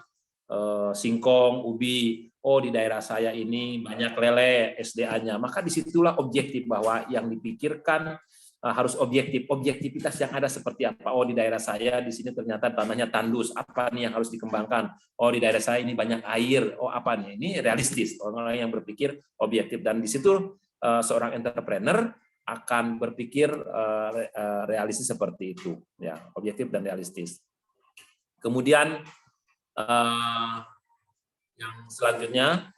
singkong, ubi. Di daerah saya ini banyak lele SDA-nya. Maka disitulah objektif bahwa yang dipikirkan harus objektif. Objektivitas yang ada seperti apa? Oh, di daerah saya di sini ternyata tanahnya tandus. Apa nih yang harus dikembangkan? Oh, di daerah saya ini banyak air. Oh, apa nih? Ini realistis. Orang-orang yang berpikir objektif, dan di situ seorang entrepreneur akan berpikir realistis seperti itu, ya, objektif dan realistis. Kemudian yang selanjutnya,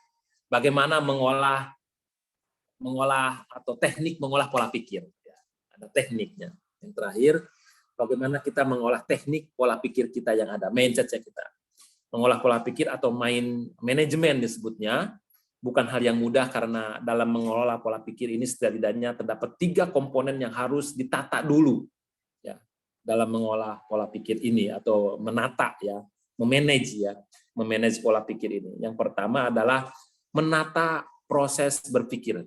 bagaimana mengolah atau teknik mengolah pola pikir. Ada tekniknya. Yang terakhir, bagaimana kita mengolah teknik pola pikir kita yang ada, mindset kita. Mengolah pola pikir atau manajemen disebutnya, bukan hal yang mudah karena dalam mengelola pola pikir ini setidaknya terdapat 3 komponen yang harus ditata dulu. Ya, dalam mengolah pola pikir ini atau menata, ya, memanage pola pikir ini. Yang pertama adalah menata proses berpikir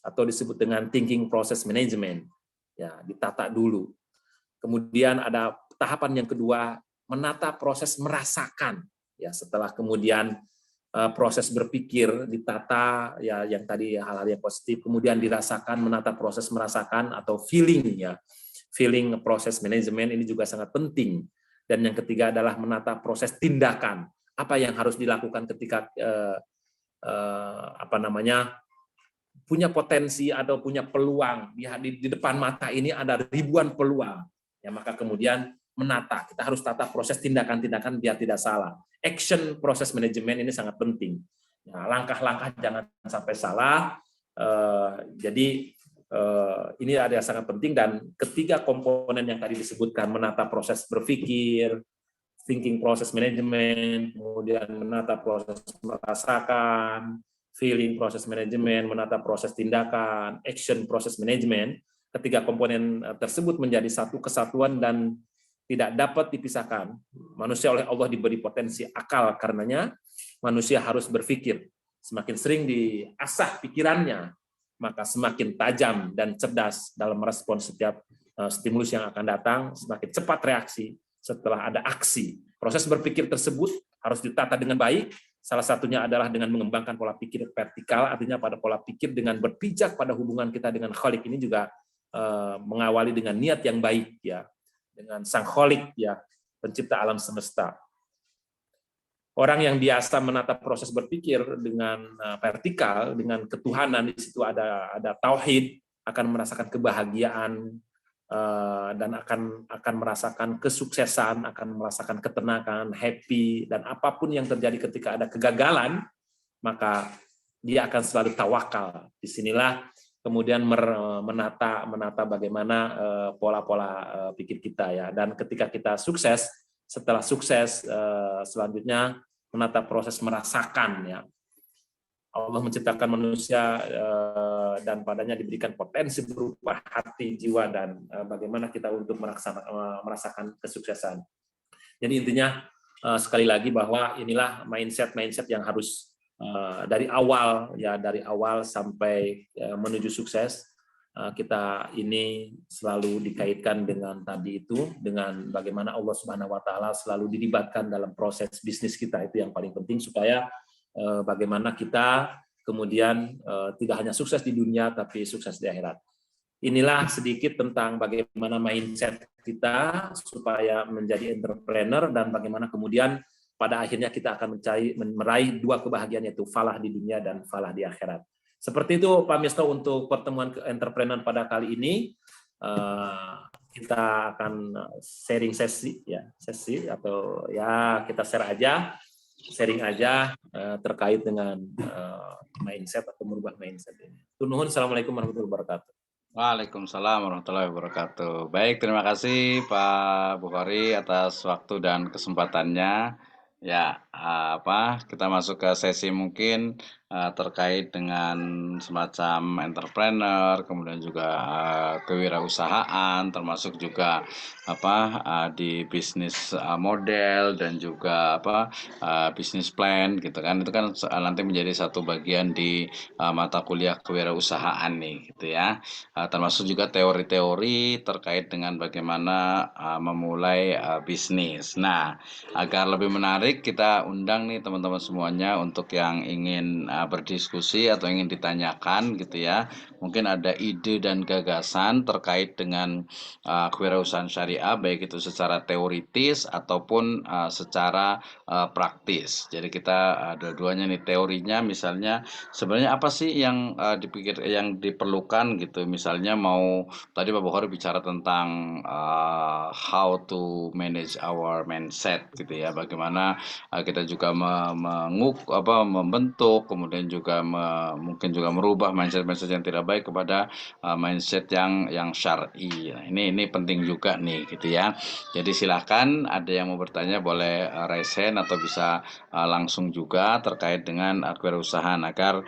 atau disebut dengan thinking process management. Ya, ditata dulu. Kemudian ada tahapan yang kedua, menata proses merasakan. Ya, setelah kemudian proses berpikir ditata, ya, yang tadi hal-hal yang positif, kemudian dirasakan, menata proses merasakan atau feeling, ya. Feeling proses manajemen ini juga sangat penting. Dan yang ketiga adalah menata proses tindakan. Apa yang harus dilakukan ketika punya potensi atau punya peluang di depan mata ini ada ribuan peluang, ya, maka kemudian menata, kita harus tata proses tindakan-tindakan biar tidak salah. Action proses manajemen ini sangat penting, ya, langkah-langkah jangan sampai salah. Jadi ini ada yang sangat penting, dan ketiga komponen yang tadi disebutkan, menata proses berpikir, thinking process management, kemudian menata proses merasakan, feeling proses manajemen, menata proses tindakan, action proses manajemen. Ketiga komponen tersebut menjadi satu kesatuan dan tidak dapat dipisahkan. Manusia oleh Allah diberi potensi akal, karenanya manusia harus berpikir. Semakin sering diasah pikirannya, maka semakin tajam dan cerdas dalam merespon setiap stimulus yang akan datang, semakin cepat reaksi setelah ada aksi. Proses berpikir tersebut harus ditata dengan baik. Salah satunya adalah dengan mengembangkan pola pikir vertikal, artinya pada pola pikir dengan berpijak pada hubungan kita dengan Khalik ini juga mengawali dengan niat yang baik, ya, dengan Sang Khalik, ya, pencipta alam semesta. Orang yang biasa menata proses berpikir dengan vertikal, dengan ketuhanan, di situ ada tauhid, akan merasakan kebahagiaan, dan akan merasakan kesuksesan, akan merasakan ketenangan, happy, dan apapun yang terjadi ketika ada kegagalan, maka dia akan selalu tawakal. Disinilah kemudian menata bagaimana pola-pola pikir kita, ya. Dan ketika kita sukses, setelah sukses selanjutnya menata proses merasakan, ya. Allah menciptakan manusia dan padanya diberikan potensi berupa hati, jiwa, dan bagaimana kita untuk merasakan kesuksesan. Jadi intinya sekali lagi bahwa inilah mindset yang harus dari awal, ya, dari awal sampai menuju sukses, kita ini selalu dikaitkan dengan tadi itu, dengan bagaimana Allah Subhanahu wa taala selalu dilibatkan dalam proses bisnis kita. Itu yang paling penting, supaya bagaimana kita kemudian tidak hanya sukses di dunia tapi sukses di akhirat. Inilah sedikit tentang bagaimana mindset kita supaya menjadi entrepreneur, dan bagaimana kemudian pada akhirnya kita akan meraih 2 kebahagiaan, yaitu falah di dunia dan falah di akhirat. Seperti itu Pak Misto untuk pertemuan entrepreneur pada kali ini. Kita akan sharing sesi atau ya kita sharing aja terkait dengan mindset atau merubah mindset ini. Nuhun, assalamualaikum warahmatullahi wabarakatuh. Waalaikumsalam warahmatullahi wabarakatuh. Baik, terima kasih Pak Bukhari atas waktu dan kesempatannya. Ya, kita masuk ke sesi mungkin terkait dengan semacam entrepreneur, kemudian juga kewirausahaan, termasuk juga di bisnis model, dan juga bisnis plan gitu kan. Itu kan nanti menjadi satu bagian di mata kuliah kewirausahaan nih gitu ya. Termasuk juga teori-teori terkait dengan bagaimana memulai bisnis. Nah, agar lebih menarik, kita undang nih teman-teman semuanya untuk yang ingin berdiskusi atau ingin ditanyakan gitu ya. Mungkin ada ide dan gagasan terkait dengan kewirausahaan syariah, baik itu secara teoritis ataupun secara praktis. Jadi kita dua-duanya nih, teorinya misalnya sebenarnya apa sih yang yang diperlukan gitu. Misalnya mau tadi Pak Bukhari bicara tentang how to manage our mindset gitu ya. Bagaimana kita juga membentuk, kemudian juga mungkin juga merubah mindset-mindset yang tidak baik kepada mindset yang syar'i. Nah, ini penting juga nih gitu ya. Jadi silahkan ada yang mau bertanya boleh raise hand atau bisa langsung juga terkait dengan kewirausahaan agar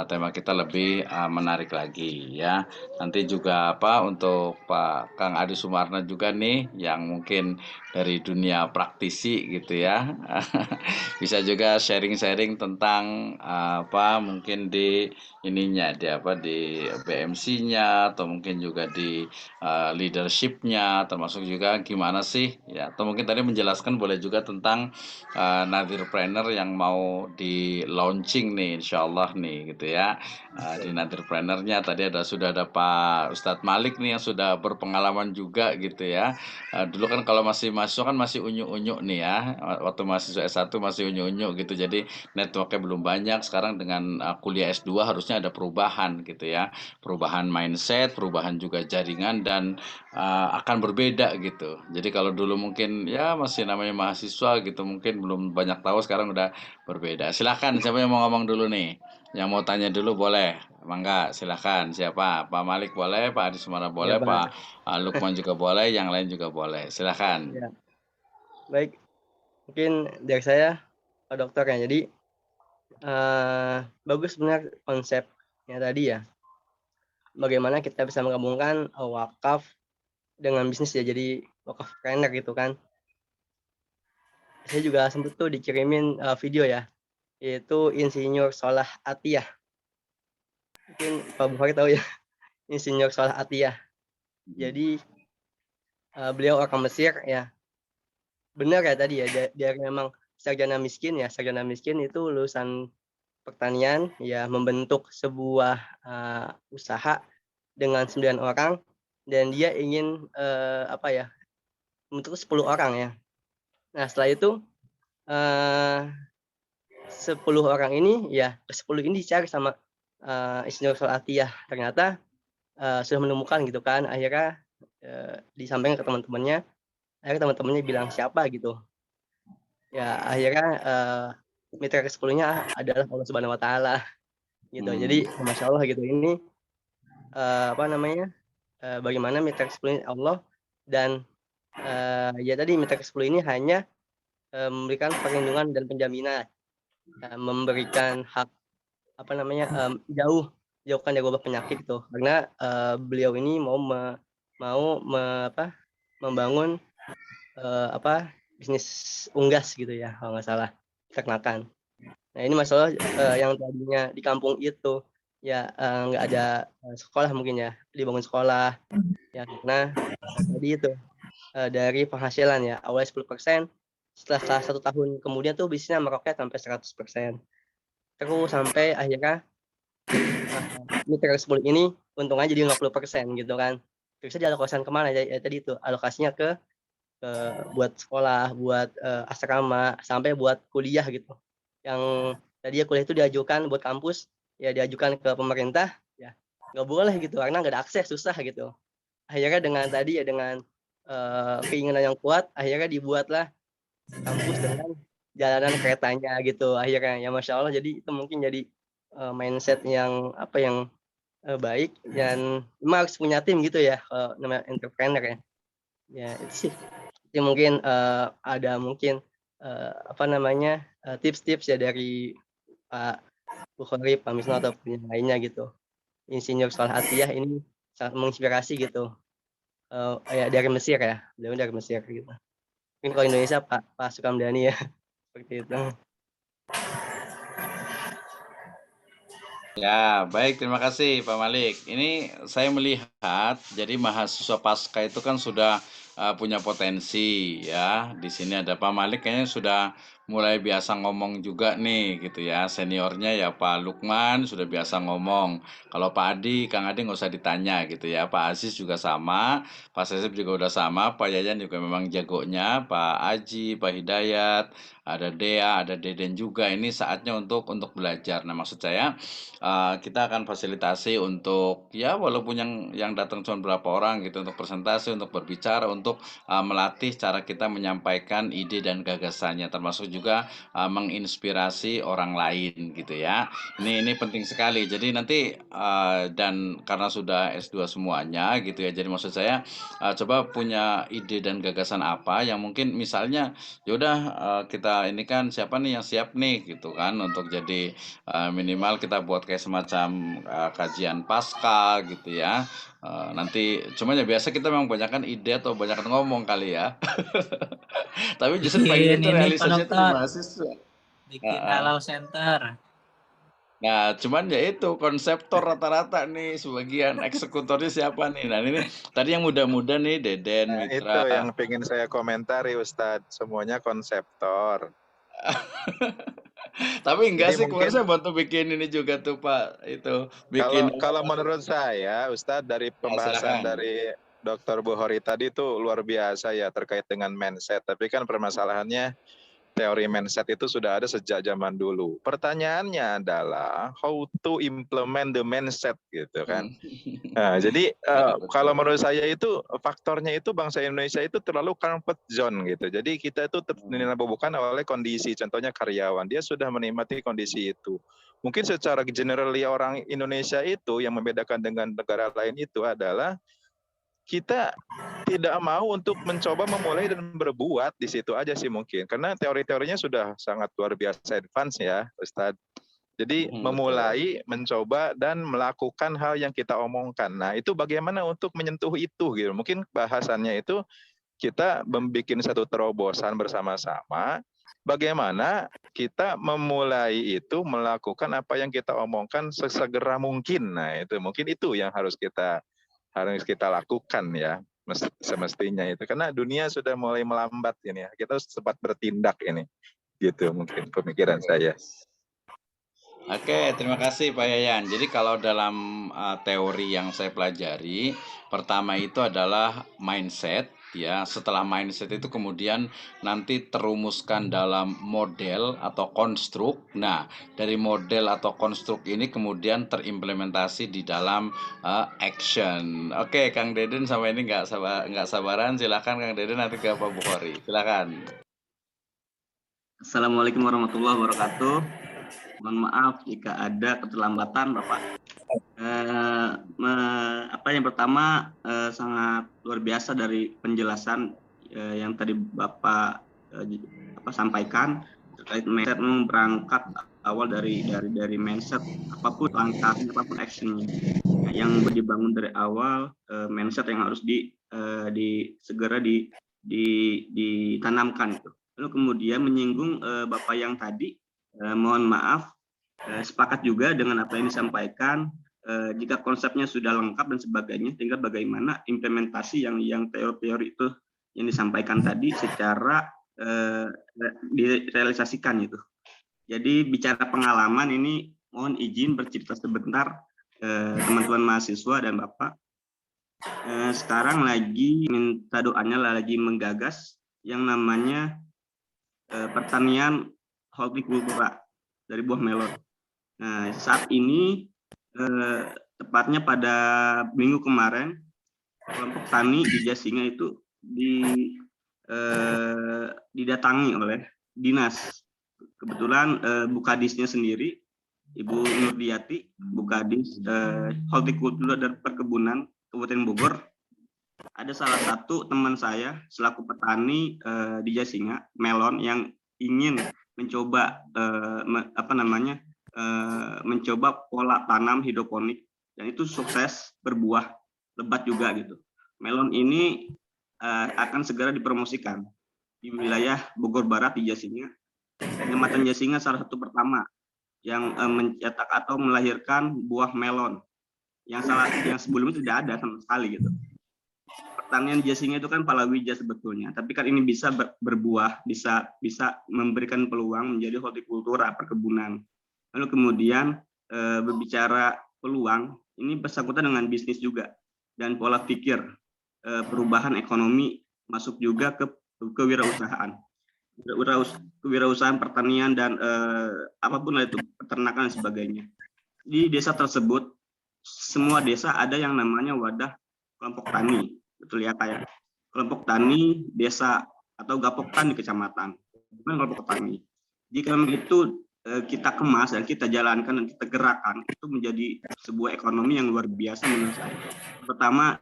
tema kita lebih menarik lagi ya. Nanti juga untuk Pak Kang Adi Sumarna juga nih yang mungkin dari dunia praktisi gitu ya. Bisa juga sharing-sharing tentang mungkin di ininya di BMC-nya atau mungkin juga di leadership-nya, termasuk juga gimana sih ya, atau mungkin tadi menjelaskan boleh juga tentang Nadirpreneur yang mau di launching nih insyaallah nih gitu ya. Di Nadirpreneur-nya tadi sudah ada Pak Ustadz Malik nih yang sudah berpengalaman juga gitu ya. Dulu kan kalau masih mahasiswa kan masih unyu-unyu nih ya, waktu mahasiswa S1 masih unyu-unyu gitu, jadi networknya belum banyak. Sekarang dengan kuliah S2 harusnya ada perubahan gitu ya, perubahan mindset, perubahan juga jaringan, dan akan berbeda gitu. Jadi kalau dulu mungkin ya masih namanya mahasiswa gitu, mungkin belum banyak tahu, sekarang udah berbeda. Silahkan siapa yang mau ngomong dulu nih, yang mau tanya dulu boleh. Mangga, silahkan. Siapa? Pak Malik boleh, Pak Adi Sumara boleh, Ya, Pak. Pak Lukman juga boleh, yang lain juga boleh. Silahkan. Ya, baik. Mungkin dari saya, Pak Dokter ya. Jadi bagus benar konsepnya tadi ya. Bagaimana kita bisa menggabungkan wakaf dengan bisnis ya, jadi wakaf planner gitu kan. Saya juga sempat tuh dikirimin video ya, yaitu Insinyur Solah Atiyah. Mungkin Pak Bukhari tahu ya, Insinyur Solah Atiyah. Jadi beliau orang Mesir ya. Benar ya tadi ya, dari memang sarjana miskin ya, sarjana miskin itu lulusan pertanian ya, membentuk sebuah usaha dengan 9 orang, dan dia ingin membentuk 10 orang ya. Nah setelah itu 10 orang ini ya, ke-10 ini dicari sama Insinyur Solah Atiyah. Ternyata sudah menemukan gitu kan. Akhirnya disampaikan ke teman-temannya. Akhirnya teman-temannya bilang siapa gitu. Ya akhirnya mitra ke-10-nya adalah Allah Subhanahu wa Ta'ala gitu. Jadi Masya Allah gitu, ini bagaimana mitra ke-10 Allah, dan ya tadi mitra ke-10 ini hanya memberikan perlindungan dan penjaminan, memberikan hak jauhkan dari wabah penyakit gitu, karena beliau ini mau membangun bisnis unggas gitu ya, kalau nggak salah, peternakan. Nah ini masalah yang tadinya di kampung itu ya nggak ada sekolah, mungkin ya dibangun sekolah ya, karena tadi itu dari penghasilan ya awalnya 10%, setelah 1 tahun kemudian tuh bisnisnya meroket sampai 100%. Terus sampai akhirnya mitra 10 ini untungnya jadi 50% gitu kan. Terusnya dialokasikan kemana ya, tadi itu alokasinya ke buat sekolah, buat asrama, sampai buat kuliah gitu. Yang tadi kuliah itu diajukan buat kampus, ya diajukan ke pemerintah, ya nggak boleh gitu karena nggak ada akses, susah gitu. Akhirnya dengan keinginan yang kuat, akhirnya dibuatlah kampus dengan jalanan keretanya gitu. Akhirnya ya Masya Allah, jadi itu mungkin jadi mindset yang baik, dan memang harus punya tim gitu ya, namanya entrepreneur ya. Ya itu sih. Jadi mungkin ada tips-tips ya dari Pak Bukhari, Pak Misno ataupun yang lainnya gitu. Insinyur Solah Atiyah ini sangat menginspirasi gitu. Dari Mesir ya, beliau dari Mesir gitu. Mungkin kalau Indonesia Pak Sukamdhani ya, seperti itu. Ya, baik, terima kasih Pak Malik. Ini saya melihat, jadi mahasiswa pasca itu kan sudah punya potensi ya. Di sini ada Pak Malik, kayaknya sudah mulai biasa ngomong juga nih gitu ya. Seniornya ya Pak Lukman sudah biasa ngomong. Kalau Pak Adi, Kang Adi nggak usah ditanya gitu ya. Pak Aziz juga sama, Pak Sesep juga udah sama, Pak Yayan juga memang jagonya, Pak Aji, Pak Hidayat, ada Dea, ada Deden juga. Ini saatnya untuk belajar. Nah, maksud saya kita akan fasilitasi untuk ya walaupun yang datang cuma berapa orang gitu untuk presentasi, untuk berbicara, untuk melatih cara kita menyampaikan ide dan gagasannya, termasuk juga menginspirasi orang lain gitu ya. Ini penting sekali. Jadi nanti dan karena sudah S2 semuanya gitu ya. Jadi maksud saya coba punya ide dan gagasan apa yang mungkin misalnya yaudah kita ini kan siapa nih yang siap nih gitu kan untuk jadi minimal kita buat kayak semacam kajian pasca gitu ya. Nanti cuman ya biasa kita memang banyakkan ide atau banyakkan ngomong kali ya. Tapi justru pengennya Bikin itu ini Pak realisasinya itu di Dokter, mahasiswa. bikin Heeh. halal center. Nah, cuman ya itu konseptor rata-rata nih sebagian eksekutornya siapa nih? Nah, ini tadi yang muda-muda nih Deden, Nah, itu Mitra. yang pengen saya komentari Ustadz, semuanya konseptor. Tapi enggak Jadi sih kemarin mungkin saya bantu bikin ini juga tuh Pak, itu bikin kalau menurut saya Ustadz dari ya pembahasan silakan. dari Dr. Bukhari tadi itu luar biasa ya terkait dengan mindset. Tapi kan permasalahannya teori mindset itu sudah ada sejak zaman dulu. Pertanyaannya adalah how to implement the mindset gitu kan. Nah, jadi Ya, kalau betul. menurut saya itu faktornya itu bangsa Indonesia itu terlalu comfort zone gitu. Jadi kita itu dinabubkan oleh kondisi, contohnya karyawan, dia sudah menikmati kondisi itu. Mungkin secara generally orang Indonesia itu yang membedakan dengan negara lain itu adalah kita tidak mau untuk mencoba memulai dan berbuat di situ aja sih mungkin. Karena teori-teorinya sudah sangat luar biasa advance ya, Ustadz. Jadi Betul. memulai, mencoba, dan melakukan hal yang kita omongkan. Nah itu bagaimana untuk menyentuh itu gitu. Mungkin bahasannya itu kita membuat satu terobosan bersama-sama. Bagaimana kita memulai itu melakukan apa yang kita omongkan sesegera mungkin. Nah itu mungkin itu yang harus kita lakukan ya semestinya itu. Karena dunia sudah mulai melambat ini ya. Kita harus cepat bertindak ini. Gitu mungkin pemikiran saya. Oke, terima kasih Pak Yayan. Jadi kalau dalam teori yang saya pelajari, pertama itu adalah mindset ya. Setelah mindset itu kemudian nanti terumuskan dalam model atau konstruk. Nah, dari model atau konstruk ini kemudian terimplementasi di dalam action. Oke, Kang Deden sama ini nggak sabaran. Silakan Kang Deden nanti ke Pak Bukhari. Silakan. Assalamualaikum warahmatullahi wabarakatuh. Mohon maaf jika ada keterlambatan, Bapak. Yang pertama sangat luar biasa dari penjelasan yang tadi Bapak sampaikan terkait mindset. Memang berangkat awal dari mindset, apapun langkahnya, apapun actionnya yang dibangun dari awal, mindset yang harus segera ditanamkan itu. Lalu kemudian menyinggung Bapak yang tadi, mohon maaf, sepakat juga dengan apa yang disampaikan. Jika konsepnya sudah lengkap dan sebagainya, tinggal bagaimana implementasi yang teori-teori itu yang disampaikan tadi secara direalisasikan itu. Jadi bicara pengalaman ini, mohon izin bercerita sebentar teman-teman mahasiswa dan Bapak. Sekarang lagi minta doanya, lagi menggagas yang namanya pertanian hortikultura dari buah melon. Nah, saat ini tepatnya pada minggu kemarin kelompok tani di Jasinga itu didatangi oleh dinas. Kebetulan Bukadisnya sendiri, Ibu Nurdiati, Bukadis hortikultura dan perkebunan Kabupaten Bogor. Ada salah satu teman saya selaku petani di Jasinga melon yang ingin mencoba mencoba pola tanam hidroponik, dan itu sukses, berbuah lebat juga gitu. Melon ini akan segera dipromosikan di wilayah Bogor Barat di Jasinga. Kecamatan Jasinga salah satu pertama yang mencetak atau melahirkan buah melon yang sebelumnya tidak ada sama sekali gitu. pertanian jasinga itu kan palawija sebetulnya, tapi kan ini bisa berbuah, bisa memberikan peluang menjadi hortikultura, perkebunan. Lalu kemudian berbicara peluang, ini bersangkutan dengan bisnis juga dan pola pikir, perubahan ekonomi masuk juga ke kewirausahaan. Kewirausahaan pertanian dan apapun lah itu, peternakan dan sebagainya. Di desa tersebut, semua desa ada yang namanya wadah kelompok tani, betul ya kayak kelompok tani desa atau gapoktan di kecamatan, kelompok tani. Jika itu kita kemas dan kita jalankan dan kita gerakan, itu menjadi sebuah ekonomi yang luar biasa menurut saya. Pertama,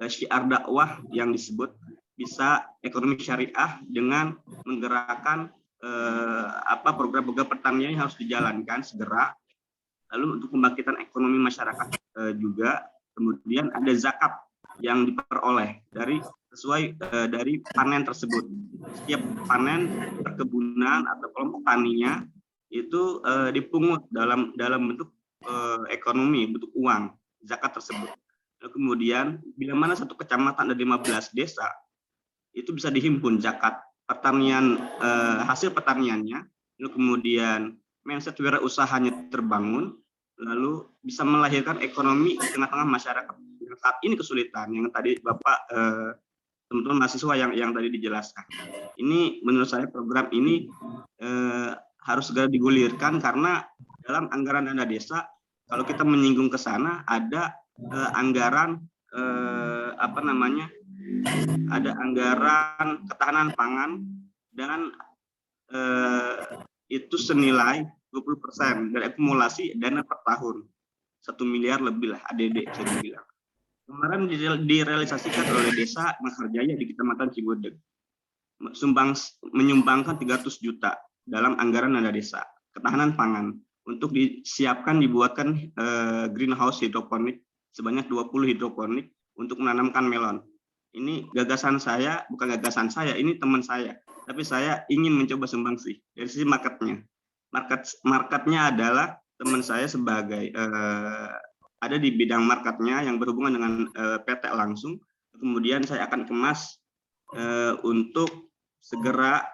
syiar dakwah yang disebut bisa ekonomi syariah dengan menggerakkan program-program pertanian yang harus dijalankan segera. Lalu untuk pembangkitan ekonomi masyarakat juga, kemudian ada zakat yang diperoleh sesuai dari panen tersebut. Setiap panen perkebunan atau kelompok taninya itu dipungut dalam bentuk ekonomi, bentuk uang zakat tersebut. Lalu kemudian bila mana satu kecamatan ada 15 desa, itu bisa dihimpun zakat pertanian, hasil pertaniannya, lalu kemudian mindset wirausahanya terbangun, lalu bisa melahirkan ekonomi di tengah-tengah masyarakat yang saat ini kesulitan, yang tadi Bapak teman-teman mahasiswa yang tadi dijelaskan. Ini menurut saya program ini harus segera digulirkan, karena dalam anggaran dana desa, kalau kita menyinggung ke sana, ada anggaran ada anggaran ketahanan pangan dan itu senilai 20% dari akumulasi dana per tahun, 1 miliar lebih lah ADD bisa dibilang. Kemarin direalisasikan oleh desa Masarjaya di Kecamatan Cigudeg, menyumbangkan 300 juta dalam anggaran dana desa ketahanan pangan untuk dibuatkan greenhouse hidroponik sebanyak 20 hidroponik untuk menanamkan melon. Ini gagasan saya, bukan gagasan saya, ini teman saya, tapi saya ingin mencoba sumbangsi dari sisi marketnya. Marketnya adalah teman saya sebagai ada di bidang marketnya yang berhubungan dengan PT langsung. Kemudian saya akan kemas untuk segera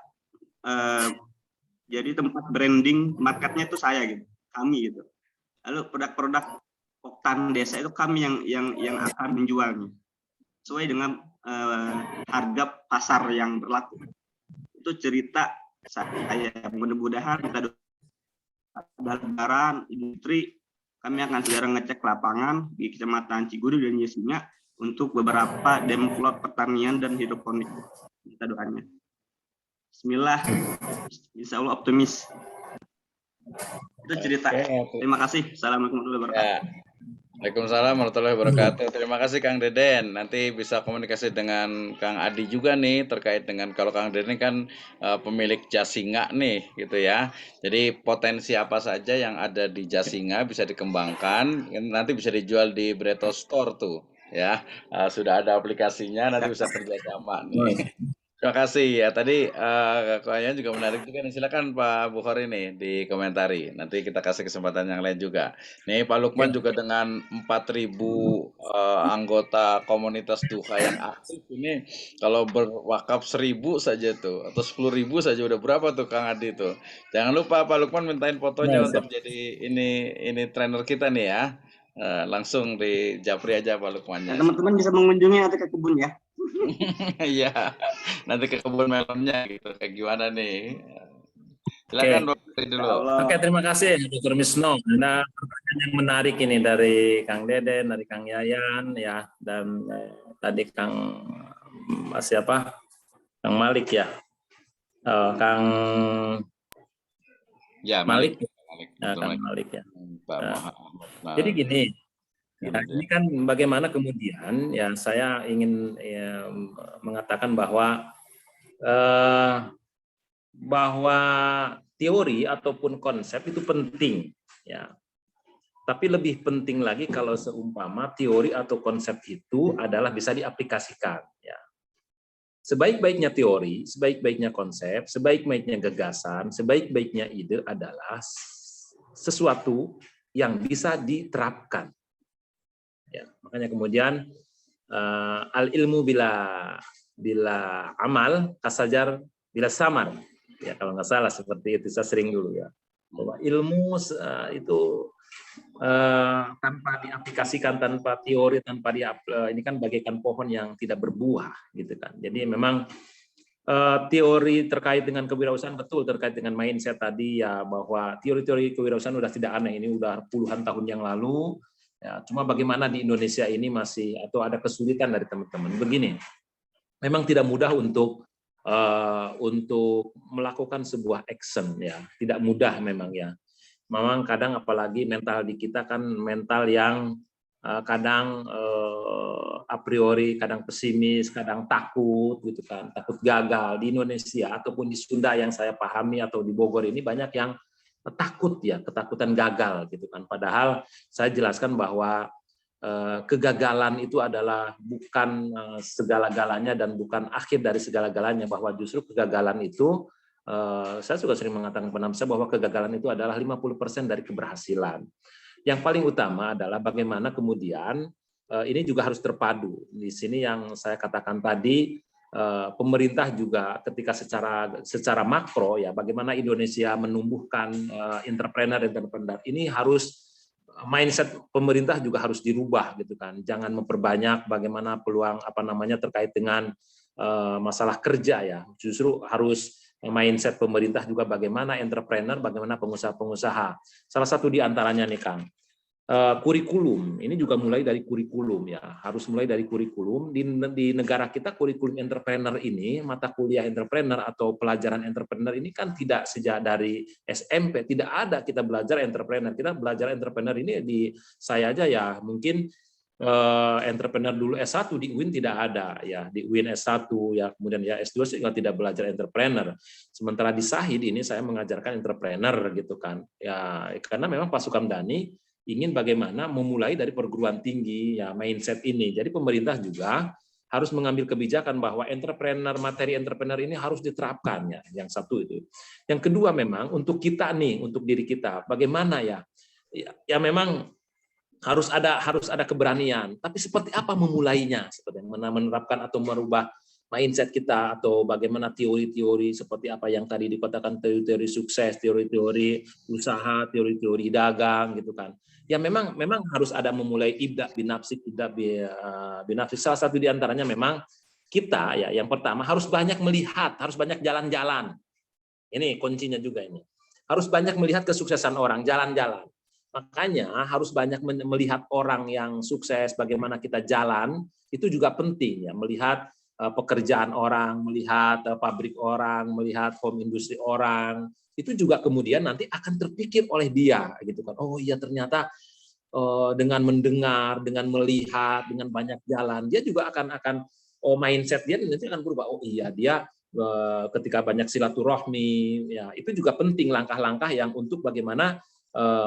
jadi tempat branding marketnya itu saya gitu, kami gitu. Lalu produk-produk Poktan desa itu kami yang akan menjualnya sesuai dengan harga pasar yang berlaku. Itu cerita saya. Mudah-mudahan kita Lebaran Idul Fitri kami akan segera ngecek lapangan di Kecamatan Cigudeg dan Jasinga untuk beberapa demplot pertanian dan hidroponik. Kita doanya. Bismillah, insya Allah optimis. Itu cerita. Terima kasih. Assalamualaikum warahmatullahi wabarakatuh. Waalaikumsalam warahmatullahi wabarakatuh. Terima kasih Kang Deden. Nanti bisa komunikasi dengan Kang Adi juga nih terkait dengan, kalau Kang Deden kan pemilik Jasinga nih gitu ya. Jadi potensi apa saja yang ada di Jasinga bisa dikembangkan, nanti bisa dijual di Breto Store tuh ya. Sudah ada aplikasinya, nanti bisa kerjasama nih. Terima kasih ya. Tadi kayaknya juga menarik juga nih. Silakan Pak Bukhari nih dikomentari. Nanti kita kasih kesempatan yang lain juga. Nih Pak Lukman juga dengan 4.000 anggota komunitas duha yang aktif ini, kalau berwakaf 1.000 saja tuh atau 10.000 saja udah berapa tuh Kang Adi tuh. Jangan lupa Pak Lukman mintain fotonya untuk jadi ini trainer kita nih ya. Langsung di Japri aja Pak Lukmannya. Teman-teman bisa mengunjungi nanti ke kebun ya. Iya, nanti ke kebun melonnya gitu, kayak gimana nih? Silakan Dr. dulu. Oke, terima kasih Dr. Misno. Ada pertanyaan yang menarik ini dari Kang Deden, dari Kang Yayan ya, dan tadi Kang siapa? Kang Malik ya. Kang Malik. Kang Malik ya. Jadi gini. Nah, ini kan bagaimana kemudian ya saya ingin mengatakan bahwa teori ataupun konsep itu penting ya. Tapi lebih penting lagi kalau seumpama teori atau konsep itu adalah bisa diaplikasikan ya. Sebaik-baiknya teori, sebaik-baiknya konsep, sebaik-baiknya gagasan, sebaik-baiknya ide adalah sesuatu yang bisa diterapkan. Ya, makanya kemudian al ilmu bila amal kasajar bila samar. Ya kalau nggak salah seperti itu, saya sering dulu ya. Bahwa ilmu itu tanpa diaplikasikan, tanpa teori, tanpa ini kan bagaikan pohon yang tidak berbuah gitu kan. Jadi memang teori terkait dengan kewirausahaan betul, terkait dengan mindset tadi ya, bahwa teori-teori kewirausahaan sudah tidak aneh, ini udah puluhan tahun yang lalu ya. Cuma bagaimana di Indonesia ini masih atau ada kesulitan dari teman-teman begini, memang tidak mudah untuk melakukan sebuah action ya, tidak mudah memang ya. Memang kadang apalagi mental di kita kan mental yang kadang a priori, kadang pesimis, kadang takut gitu kan, takut gagal. Di Indonesia ataupun di Sunda yang saya pahami atau di Bogor ini banyak yang takut ya, ketakutan gagal gitu kan. Padahal saya jelaskan bahwa kegagalan itu adalah bukan segala-galanya dan bukan akhir dari segala-galanya, bahwa justru kegagalan itu saya juga sering mengatakan kepada saya bahwa kegagalan itu adalah 50% dari keberhasilan. Yang paling utama adalah bagaimana kemudian ini juga harus terpadu. Di sini yang saya katakan tadi, pemerintah juga ketika secara makro ya, bagaimana Indonesia menumbuhkan entrepreneur ini harus mindset pemerintah juga harus dirubah gitu kan. Jangan memperbanyak bagaimana peluang terkait dengan masalah kerja ya. Justru harus mindset pemerintah juga bagaimana entrepreneur, bagaimana pengusaha-pengusaha. Salah satu di antaranya nih Kang, kurikulum. Ini juga mulai dari kurikulum ya, harus mulai dari kurikulum. Di negara kita kurikulum entrepreneur ini, mata kuliah entrepreneur atau pelajaran entrepreneur ini kan tidak sejak dari SMP, tidak ada kita belajar entrepreneur. Kita belajar entrepreneur ini di saya aja ya, mungkin entrepreneur dulu S1 di UIN tidak ada ya, di UIN S1 ya, kemudian ya S2 juga tidak belajar entrepreneur. Sementara di Sahid ini saya mengajarkan entrepreneur gitu kan. Ya karena memang Pak Sukamdhani ingin bagaimana memulai dari perguruan tinggi ya mindset ini. Jadi pemerintah juga harus mengambil kebijakan bahwa materi entrepreneur ini harus diterapkan ya. Yang satu itu. Yang kedua memang untuk kita nih, untuk diri kita, bagaimana ya memang harus ada keberanian. Tapi seperti apa memulainya? Seperti mana menerapkan atau merubah mindset kita, atau bagaimana teori-teori seperti apa yang tadi dikatakan, teori-teori sukses, teori-teori usaha, teori-teori dagang gitu kan. Ya memang harus ada memulai ibda binafsik, binafsik. Salah satu di antaranya memang kita ya, yang pertama harus banyak melihat, harus banyak jalan-jalan. Ini kuncinya juga ini. Harus banyak melihat kesuksesan orang, jalan-jalan. Makanya harus banyak melihat orang yang sukses, bagaimana kita jalan, itu juga penting ya, melihat pekerjaan orang, melihat pabrik orang, melihat home industri orang, itu juga kemudian nanti akan terpikir oleh dia gitu kan. Oh iya ternyata dengan mendengar, dengan melihat, dengan banyak jalan, dia juga akan mindset dia nanti akan berubah. Oh iya dia ketika banyak silaturahmi ya, itu juga penting langkah-langkah yang untuk bagaimana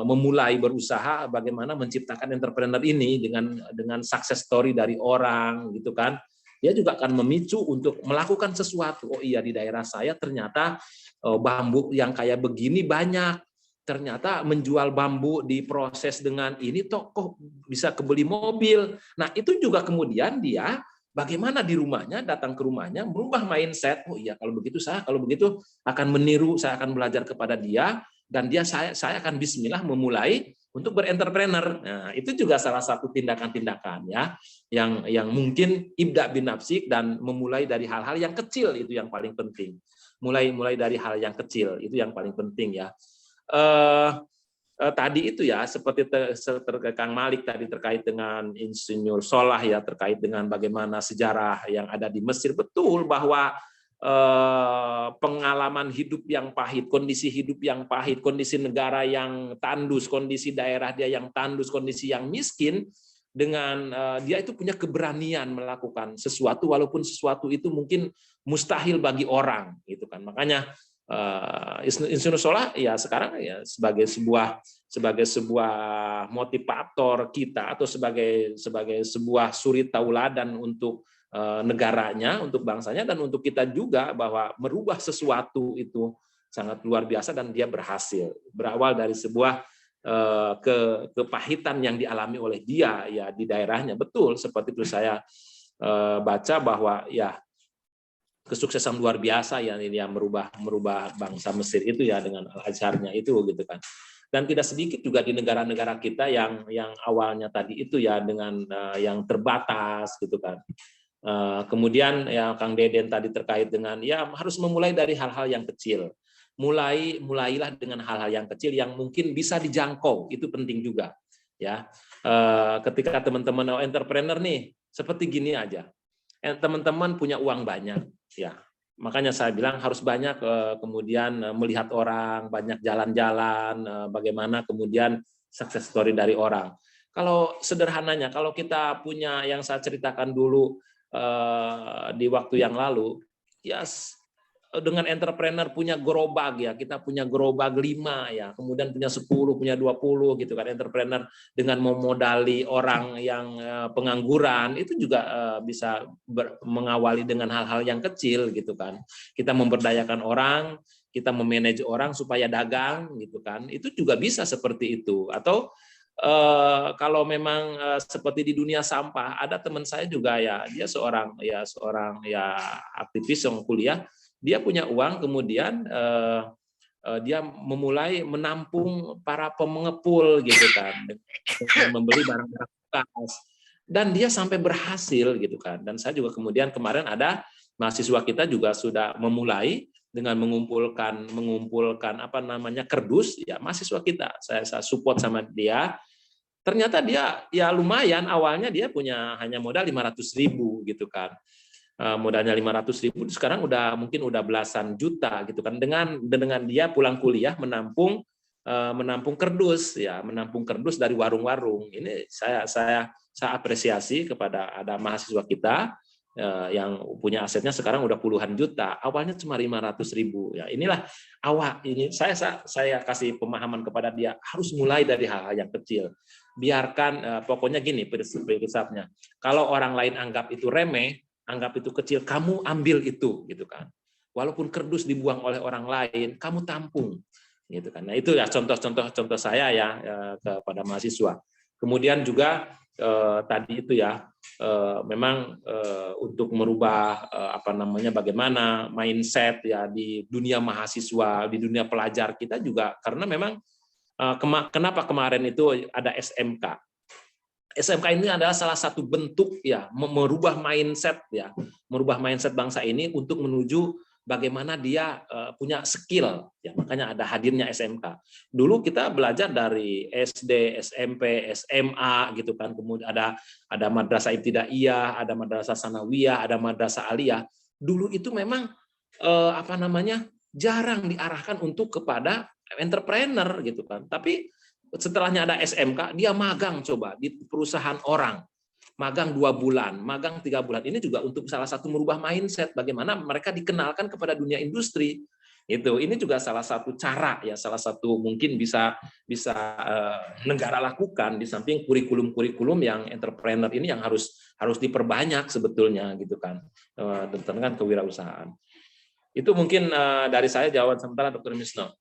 memulai berusaha, bagaimana menciptakan entrepreneur ini dengan success story dari orang gitu kan. Dia juga akan memicu untuk melakukan sesuatu. Oh iya di daerah saya ternyata bambu yang kayak begini banyak. Ternyata menjual bambu diproses dengan ini kok bisa kebeli mobil. Nah, itu juga kemudian dia bagaimana di rumahnya, datang ke rumahnya merubah mindset. Oh iya kalau begitu akan meniru, saya akan belajar kepada dia. Dan saya akan bismillah memulai untuk berentrepreneur. Nah, itu juga salah satu tindakan-tindakan ya yang mungkin ibda bin nafsik dan memulai dari hal-hal yang kecil, itu yang paling penting. Mulai dari hal yang kecil itu yang paling penting ya. Tadi itu ya seperti Kang Malik tadi terkait dengan Insinyur Solah ya, terkait dengan bagaimana sejarah yang ada di Mesir, betul bahwa pengalaman hidup yang pahit, kondisi hidup yang pahit, kondisi negara yang tandus, kondisi daerah dia yang tandus, kondisi yang miskin, dengan dia itu punya keberanian melakukan sesuatu walaupun sesuatu itu mungkin mustahil bagi orang gitu kan. Makanya Insinyur Solah ya sekarang ya sebagai sebuah motivator kita, atau sebagai sebuah suri tauladan untuk negaranya, untuk bangsanya, dan untuk kita juga, bahwa merubah sesuatu itu sangat luar biasa dan dia berhasil. Berawal dari sebuah kepahitan yang dialami oleh dia ya di daerahnya. Betul, seperti itu saya baca bahwa ya kesuksesan luar biasa yang ini yang merubah bangsa Mesir itu ya dengan Al-Azharnya itu gitu kan. Dan tidak sedikit juga di negara-negara kita yang awalnya tadi itu ya dengan yang terbatas gitu kan. Kemudian ya Kang Deden tadi terkait dengan ya harus memulai dari hal-hal yang kecil. Mulailah dengan hal-hal yang kecil yang mungkin bisa dijangkau, itu penting juga ya. Ketika teman-teman entrepreneur nih seperti gini aja. Teman-teman punya uang banyak ya. Makanya saya bilang harus banyak kemudian melihat orang, banyak jalan-jalan, bagaimana kemudian success story dari orang. Kalau sederhananya, kalau kita punya yang saya ceritakan dulu di waktu yang lalu, ya dengan entrepreneur punya gerobak ya, kita punya gerobak 5 ya, kemudian punya 10, punya 20 gitu kan, entrepreneur dengan memodali orang yang pengangguran itu juga bisa mengawali dengan hal-hal yang kecil gitu kan. Kita memberdayakan orang, kita memanage orang supaya dagang gitu kan. Itu juga bisa seperti itu. Atau kalau memang seperti di dunia sampah, ada teman saya juga ya, dia seorang aktivis yang kuliah. Dia punya uang, kemudian dia memulai menampung para pengepul gitu kan, dengan membeli barang-barang bekas. Dan dia sampai berhasil gitu kan. Dan saya juga kemudian kemarin ada mahasiswa kita juga sudah memulai dengan mengumpulkan kardus ya, mahasiswa kita. Saya support sama dia. Ternyata dia ya lumayan, awalnya dia punya hanya modal 500.000 gitu kan. Modalnya 500.000 sekarang mungkin udah belasan juta gitu kan, dengan dia pulang kuliah menampung kardus ya, menampung kardus dari warung-warung. Ini saya apresiasi kepada ada mahasiswa kita yang punya asetnya sekarang udah puluhan juta, awalnya cuma 500.000 ya. Inilah ini saya kasih pemahaman kepada dia, harus mulai dari hal-hal yang kecil. Biarkan pokoknya gini prinsipnya, kalau orang lain anggap itu remeh, anggap itu kecil, kamu ambil itu gitu kan. Walaupun kardus dibuang oleh orang lain, kamu tampung gitu kan. Nah, itu ya contoh saya ya kepada mahasiswa. Kemudian juga tadi itu ya memang untuk merubah bagaimana mindset ya di dunia mahasiswa, di dunia pelajar kita juga, karena memang kenapa kemarin itu ada SMK. SMK ini adalah salah satu bentuk ya merubah mindset bangsa ini untuk menuju bagaimana dia punya skill ya, makanya ada hadirnya SMK. Dulu kita belajar dari SD, SMP, SMA gitu kan, kemudian ada madrasah ibtidaiyah, ada madrasah sanawiyah, ada madrasah aliyah. Dulu itu memang jarang diarahkan untuk kepada entrepreneur gitu kan. Tapi setelahnya ada SMK, dia magang coba di perusahaan orang. Magang 2 bulan, magang 3 bulan. Ini juga untuk salah satu merubah mindset bagaimana mereka dikenalkan kepada dunia industri. Ini juga salah satu cara ya, salah satu mungkin bisa negara lakukan di samping kurikulum yang entrepreneur ini yang harus diperbanyak sebetulnya gitu kan. Tentang kewirausahaan. Itu mungkin dari saya jawaban sementara, Dr. Misno.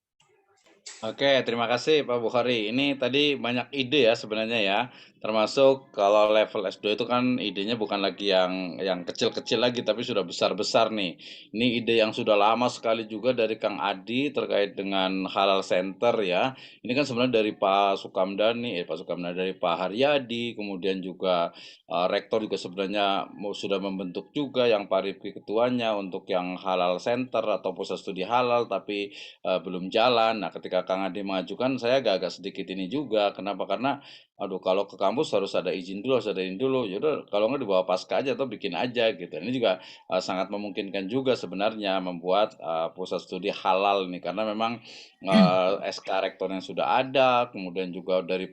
Oke, terima kasih Pak Bukhari. Ini tadi banyak ide ya sebenarnya ya. Termasuk kalau level S2 itu kan idenya bukan lagi yang kecil-kecil lagi, tapi sudah besar-besar nih. Ini ide yang sudah lama sekali juga dari Kang Adi terkait dengan halal center ya. Ini kan sebenarnya dari Pak Sukamdani, dari Pak Haryadi, kemudian juga Rektor juga sebenarnya sudah membentuk juga yang Pak Rifki ketuanya untuk yang halal center atau pusat studi halal, tapi belum jalan. Nah, ketika Kang Adi mengajukan, saya agak sedikit ini juga. Kenapa? Karena kalau ke kampus harus ada izin dulu, Yaudah, kalau nggak dibawa pasca aja atau bikin aja gitu. Ini juga sangat memungkinkan juga sebenarnya membuat pusat studi halal ini, karena memang SK rektor yang sudah ada, kemudian juga dari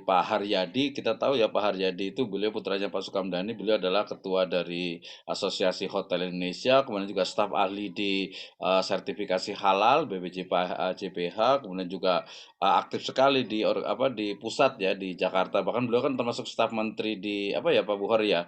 Pak Haryadi, kita tahu ya Pak Haryadi itu beliau putranya Pak Sukamdani, beliau adalah ketua dari Asosiasi Hotel Indonesia, kemudian juga staf ahli di sertifikasi halal BPJPH, kemudian juga aktif sekali di pusat ya di Jakarta. Bahkan beliau kan termasuk staf menteri di apa ya Pak Bukhari ya,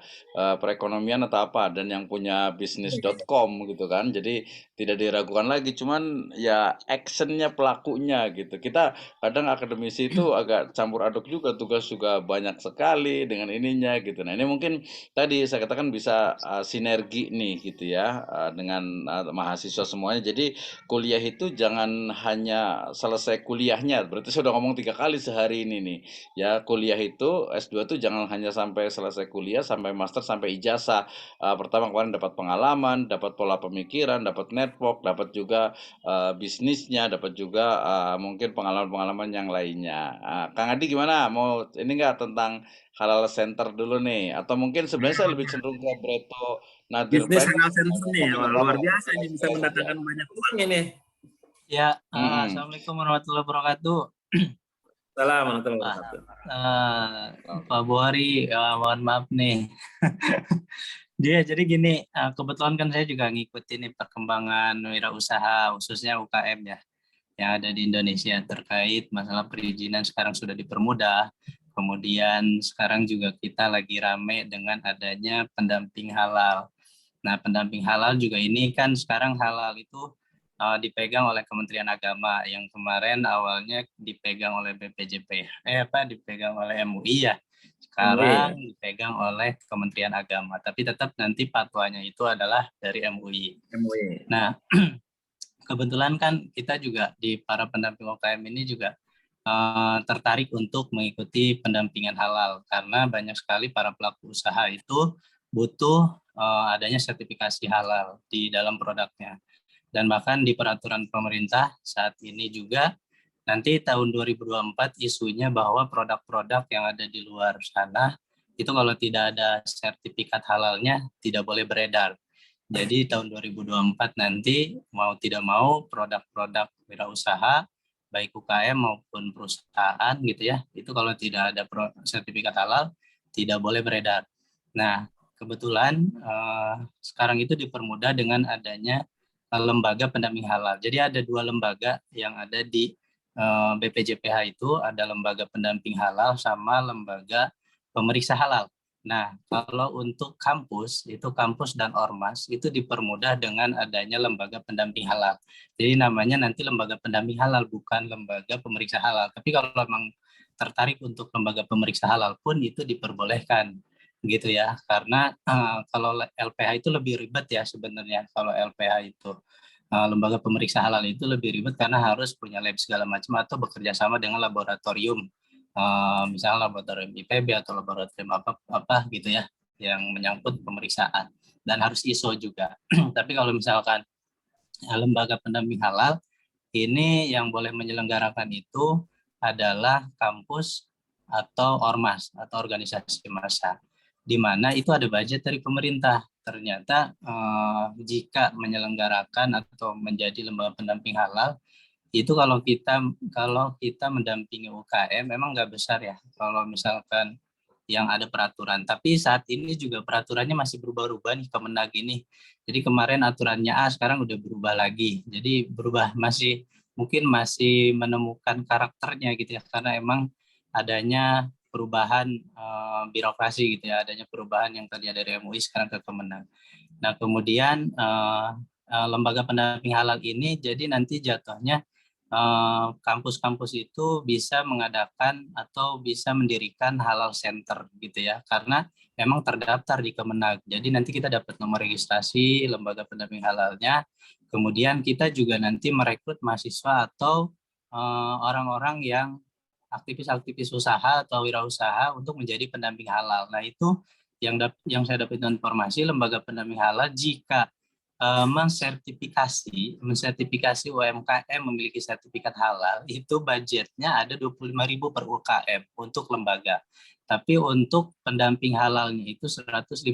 perekonomian atau apa, dan yang punya bisnis.com gitu kan. Jadi tidak diragukan lagi, cuman ya actionnya pelakunya gitu. Kita kadang akademisi itu agak campur aduk juga, tugas juga banyak sekali dengan ininya gitu. Nah ini mungkin tadi saya katakan bisa sinergi nih gitu ya dengan mahasiswa semuanya. Jadi kuliah itu jangan hanya selesai kuliahnya. Berarti saya udah ngomong 3 kali sehari ini nih. Ya kuliah itu S2 tuh jangan hanya sampai selesai kuliah, sampai master, sampai ijazah. Pertama kemarin dapat pengalaman, dapat pola pemikiran, dapat network, dapat juga bisnisnya, dapat juga mungkin pengalaman-pengalaman yang lainnya. Kang Adi gimana? Mau ini enggak tentang halal center dulu nih? Atau mungkin sebenarnya saya lebih cenderung ke Breto Nadir Bisnis Pen. halal center nih, Tapi nggak luar apa-apa. biasa ini, bisa mendatangkan banyak uang ini. Ya, Mm-mm. Assalamualaikum warahmatullahi wabarakatuh. Salam warahmatullahi wabarakatuh. Pak Buhari, mohon maaf nih. Jadi gini, kebetulan kan saya juga ngikutin nih perkembangan wirausaha, khususnya UKM ya, yang ada di Indonesia terkait masalah perizinan sekarang sudah dipermudah. Kemudian sekarang juga kita lagi rame dengan adanya pendamping halal. Nah, pendamping halal juga ini kan sekarang halal itu dipegang oleh Kementerian Agama, yang kemarin awalnya dipegang oleh dipegang oleh MUI ya. Sekarang dipegang oleh Kementerian Agama, tapi tetap nanti fatwanya itu adalah dari MUI. Nah, kebetulan kan kita juga di para pendamping UKM ini juga tertarik untuk mengikuti pendampingan halal, karena banyak sekali para pelaku usaha itu butuh adanya sertifikasi halal di dalam produknya. Dan bahkan di peraturan pemerintah saat ini juga nanti tahun 2024 isunya bahwa produk-produk yang ada di luar sana itu kalau tidak ada sertifikat halalnya tidak boleh beredar. Jadi tahun 2024 nanti mau tidak mau produk-produk wirausaha baik UKM maupun perusahaan gitu ya, itu kalau tidak ada sertifikat halal tidak boleh beredar. Nah, kebetulan sekarang itu dipermudah dengan adanya lembaga pendamping halal. Jadi ada 2 lembaga yang ada di BPJPH itu, ada lembaga pendamping halal sama lembaga pemeriksa halal. Nah, kalau untuk kampus, itu kampus dan ormas itu dipermudah dengan adanya lembaga pendamping halal. Jadi namanya nanti lembaga pendamping halal, bukan lembaga pemeriksa halal. Tapi kalau memang tertarik untuk lembaga pemeriksa halal pun itu diperbolehkan gitu ya, karena kalau LPH itu lebih ribet ya sebenarnya. Kalau LPH itu lembaga pemeriksa halal itu lebih ribet karena harus punya lab segala macam atau bekerja sama dengan laboratorium, misalnya laboratorium IPB atau laboratorium apa gitu ya, yang menyangkut pemeriksaan, dan harus ISO juga. Tapi kalau misalkan lembaga pendamping halal ini yang boleh menyelenggarakan itu adalah kampus atau ormas atau organisasi massa, di mana itu ada budget dari pemerintah. Ternyata jika menyelenggarakan atau menjadi lembaga pendamping halal itu kalau kita mendampingi UKM memang nggak besar ya kalau misalkan yang ada peraturan. Tapi saat ini juga peraturannya masih berubah-ubah nih Kemenag ini. Jadi kemarin aturannya A, sekarang udah berubah lagi. Jadi berubah, mungkin masih menemukan karakternya gitu ya, karena emang adanya perubahan birokrasi gitu ya, adanya perubahan yang tadi ada dari MUI sekarang ke Kemenag. Nah, kemudian lembaga pendamping halal ini jadi nanti jatuhnya kampus-kampus itu bisa mengadakan atau bisa mendirikan halal center gitu ya, karena memang terdaftar di Kemenag. Jadi nanti kita dapat nomor registrasi lembaga pendamping halalnya. Kemudian kita juga nanti merekrut mahasiswa atau orang-orang yang aktivis-aktivis usaha atau wirausaha untuk menjadi pendamping halal. Nah, itu yang saya dapat informasi, lembaga pendamping halal jika mensertifikasi UMKM memiliki sertifikat halal, itu budgetnya ada 25.000 per UKM untuk lembaga. Tapi untuk pendamping halalnya itu 150.000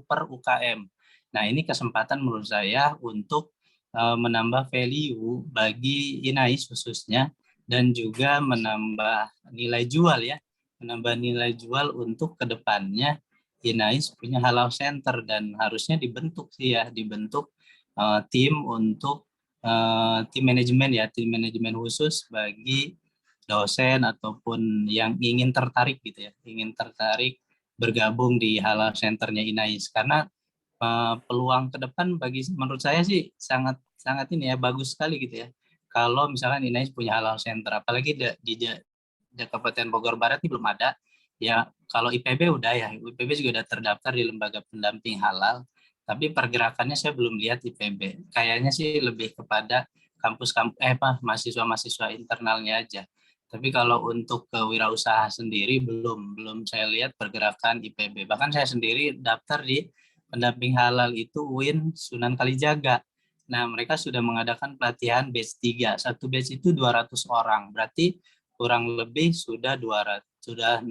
per UKM. Nah, ini kesempatan menurut saya untuk menambah value bagi INAIS khususnya, dan juga menambah nilai jual ya, menambah nilai jual untuk kedepannya. INAIS punya halal center dan harusnya dibentuk tim untuk tim manajemen khusus bagi dosen ataupun yang ingin tertarik gitu ya, ingin tertarik bergabung di Halal Centernya Inais, karena peluang ke depan menurut saya sih sangat ini ya, bagus sekali gitu ya. Kalau misalkan Inais punya Halal Center, apalagi di Kabupaten Bogor Barat ini belum ada. Ya kalau IPB udah ya, IPB juga udah terdaftar di lembaga pendamping halal. Tapi pergerakannya saya belum lihat IPB. Kayaknya sih lebih kepada mahasiswa-mahasiswa internalnya aja. Tapi kalau untuk kewirausaha sendiri belum saya lihat pergerakan IPB. Bahkan saya sendiri daftar di pendamping halal itu UIN Sunan Kalijaga. Nah, mereka sudah mengadakan pelatihan batch 3. Satu batch itu 200 orang. Berarti kurang lebih sudah 600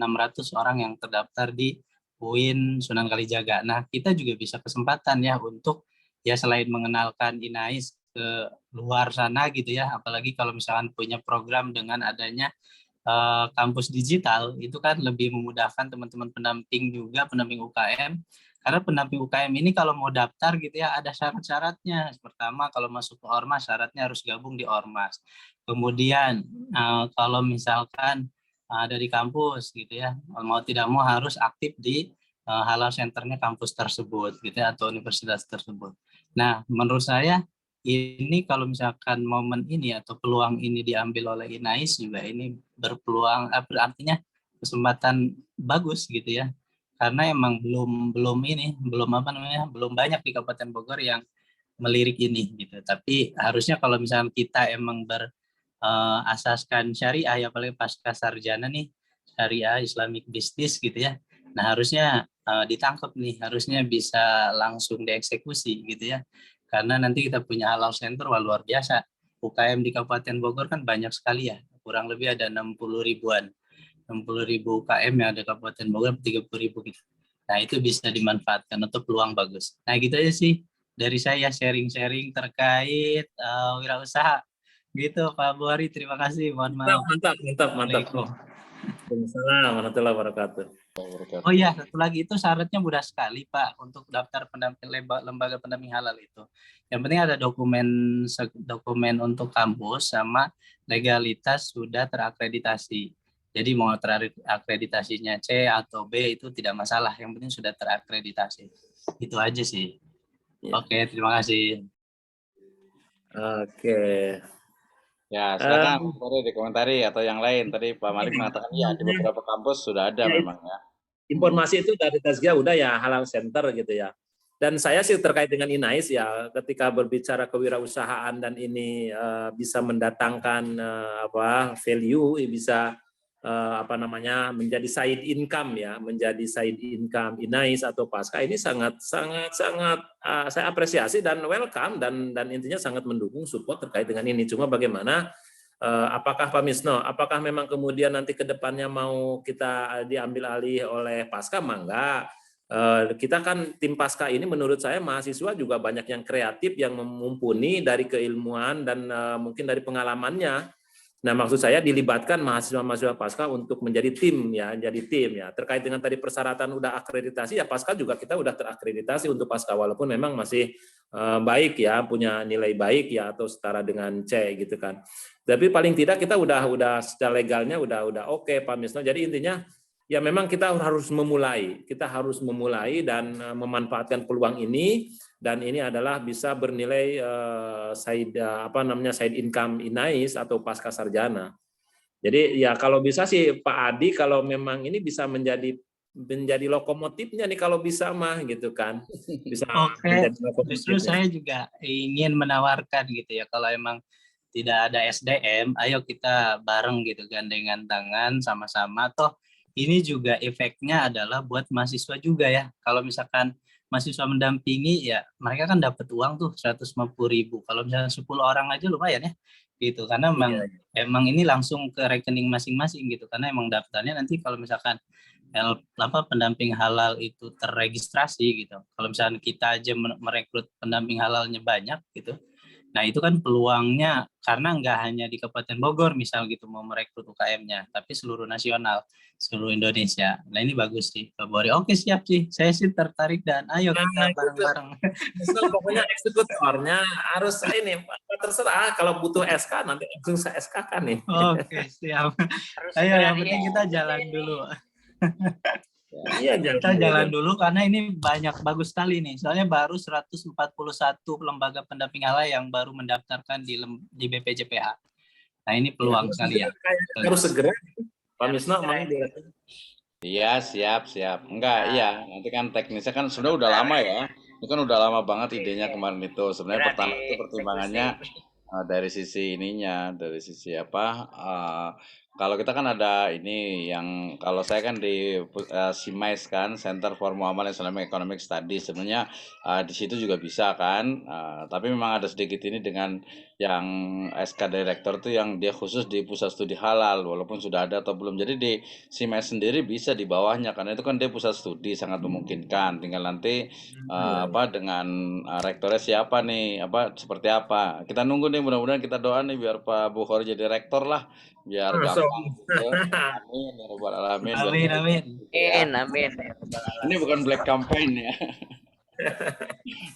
orang yang terdaftar di UIN Sunan Kalijaga. Nah, kita juga bisa kesempatan ya untuk ya selain mengenalkan Inais ke luar sana gitu ya, apalagi kalau misalkan punya program dengan adanya kampus digital, itu kan lebih memudahkan teman-teman pendamping juga, pendamping UKM. Karena pendamping UKM ini kalau mau daftar gitu ya, ada syarat-syaratnya. Pertama, kalau masuk ke Ormas, syaratnya harus gabung di Ormas. Kemudian, kalau misalkan dari kampus gitu ya, mau tidak mau harus aktif di halal centernya kampus tersebut gitu ya, atau universitas tersebut. Nah, menurut saya ini kalau misalkan momen ini atau peluang ini diambil oleh Inais juga ini berpeluang, artinya kesempatan bagus gitu ya, karena emang belum banyak di Kabupaten Bogor yang melirik ini gitu. Tapi harusnya kalau misalkan kita emang asaskan syariah ya, paling pasca sarjana nih syariah Islamic business gitu ya. Nah, harusnya ditangkap nih, harusnya bisa langsung dieksekusi gitu ya. Karena nanti kita punya halal center, wah luar biasa. UKM di Kabupaten Bogor kan banyak sekali ya, kurang lebih ada 60 ribuan. 60 ribu UKM yang ada Kabupaten Bogor, 30 ribu gitu. Nah, itu bisa dimanfaatkan untuk peluang bagus. Nah, gitu aja sih dari saya sharing-sharing terkait wirausaha. Gitu Pak Buhari, terima kasih. Mohon maaf. Mantap. Assalamualaikum. Waalaikumsalam warahmatullahi wabarakatuh. Oh iya, satu lagi itu syaratnya mudah sekali Pak untuk daftar pendamping lembaga pendamping halal itu. Yang penting ada dokumen untuk kampus sama legalitas sudah terakreditasi. Jadi mau terakreditasinya C atau B itu tidak masalah. Yang penting sudah terakreditasi. Itu aja sih. Ya. Oke, terima kasih. Oke. Ya, silakan boleh dikomentari atau yang lain. Tadi Pak Malik mengatakan ya di beberapa kampus sudah ada memang ya. Informasi itu dari Tasgia udah ya halal center gitu ya. Dan saya sih terkait dengan Inais ya, ketika berbicara kewirausahaan dan ini bisa mendatangkan value, bisa menjadi side income ya, menjadi side income Inais atau Pasca, ini sangat saya apresiasi dan welcome, dan intinya sangat mendukung support terkait dengan ini. Cuma bagaimana apakah Pak Misno, apakah memang kemudian nanti ke depannya mau kita diambil alih oleh Pasca? Enggak. Kita kan tim Pasca ini menurut saya mahasiswa juga banyak yang kreatif, yang mumpuni dari keilmuan dan mungkin dari pengalamannya. Nah, maksud saya dilibatkan mahasiswa-mahasiswa Pasca untuk menjadi tim ya, Terkait dengan tadi persyaratan udah akreditasi ya, Pasca juga kita udah terakreditasi untuk Pasca, walaupun memang masih baik ya, punya nilai baik ya, atau setara dengan C gitu kan. Tapi paling tidak kita udah secara legalnya udah oke Pak Misno. Jadi intinya ya memang kita harus memulai dan memanfaatkan peluang ini, dan ini adalah bisa bernilai side income Inais atau pasca sarjana. Jadi ya kalau bisa sih Pak Adi, kalau memang ini bisa menjadi lokomotifnya nih, kalau bisa mah gitu kan. Bisa. Oke, justru saya juga ingin menawarkan gitu ya, kalau emang tidak ada SDM, ayo kita bareng gitu, gandengan tangan sama-sama. Toh ini juga efeknya adalah buat mahasiswa juga ya. Kalau misalkan mahasiswa mendampingi ya, mereka kan dapat uang tuh 150.000. Kalau misalnya 10 orang aja lumayan ya gitu, karena emang ini langsung ke rekening masing-masing gitu, karena emang daftarnya nanti kalau misalkan pendamping halal itu terregistrasi gitu. Kalau misalkan kita aja merekrut pendamping halalnya banyak gitu, Nah, itu kan peluangnya karena nggak hanya di Kabupaten Bogor misal gitu mau merekrut UKM-nya, tapi seluruh nasional, seluruh Indonesia. Nah, ini bagus sih, Pak Bukhari. Oke, siap sih. Saya sih tertarik dan ayo Nah, kita itu bareng-bareng. misal pokoknya eksekutornya harus ini, terserah kalau butuh SK nanti langsung saya SK kan nih. Oke, siap. Harus Ayo, yang berani penting kita jalan dulu. Iya, Kita jalan dulu karena ini banyak bagus sekali nih. Soalnya baru 141 lembaga pendamping ala yang baru mendaftarkan di BPJPH. Nah, ini peluang sekali ya. Harus segera. Pak Misno, mau direktur. Iya, siap. Enggak, iya. Nanti kan teknisnya kan sebenarnya udah lama ya. Ini kan udah lama banget idenya kemarin itu. Sebenarnya Segera pertama itu pertimbangannya dieksekusi. dari sisi ininya, dari sisi apa? Kalau kita kan ada ini yang kalau saya kan di SIMAIS kan, Center for Muammar Islamic Economic Studies. Sebenarnya di situ juga bisa kan. Tapi memang ada sedikit ini dengan yang SK Director itu yang dia khusus di pusat studi halal, walaupun sudah ada atau belum. Jadi di SIMAIS sendiri bisa di bawahnya karena itu kan dia pusat studi sangat memungkinkan. Tinggal nanti apa dengan rektornya siapa nih, apa seperti apa. Kita nunggu nih, mudah-mudahan kita doa nih biar Pak Bukhari jadi rektor lah, biar gampang gitu. Amin ya rabbal alamin. Amin, amin. Amin. Ini bukan black campaign ya.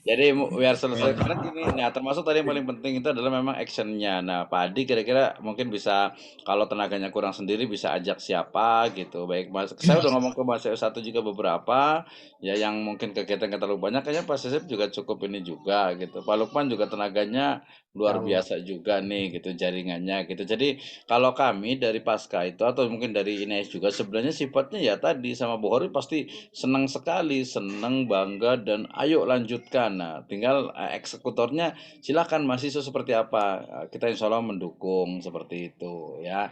Jadi biar selesai karena gini, nah termasuk tadi yang paling penting itu adalah memang actionnya. Nah Pak Adi kira-kira mungkin bisa kalau tenaganya kurang sendiri bisa ajak siapa gitu. Baik Mas, saya udah ngomong ke Mas satu juga beberapa ya yang mungkin kegiatan nggak terlalu banyak. Kayaknya Pak Sesep juga cukup ini juga gitu. Pak Lukman juga tenaganya luar biasa juga nih gitu jaringannya gitu. Jadi kalau kami dari Pasca itu atau mungkin dari INES juga sebenarnya sifatnya ya tadi sama Bu Hori pasti senang sekali, senang, bangga, dan ayo lanjutkan. Nah, tinggal eksekutornya silakan mahasiswa seperti apa. Kita insya Allah mendukung seperti itu ya.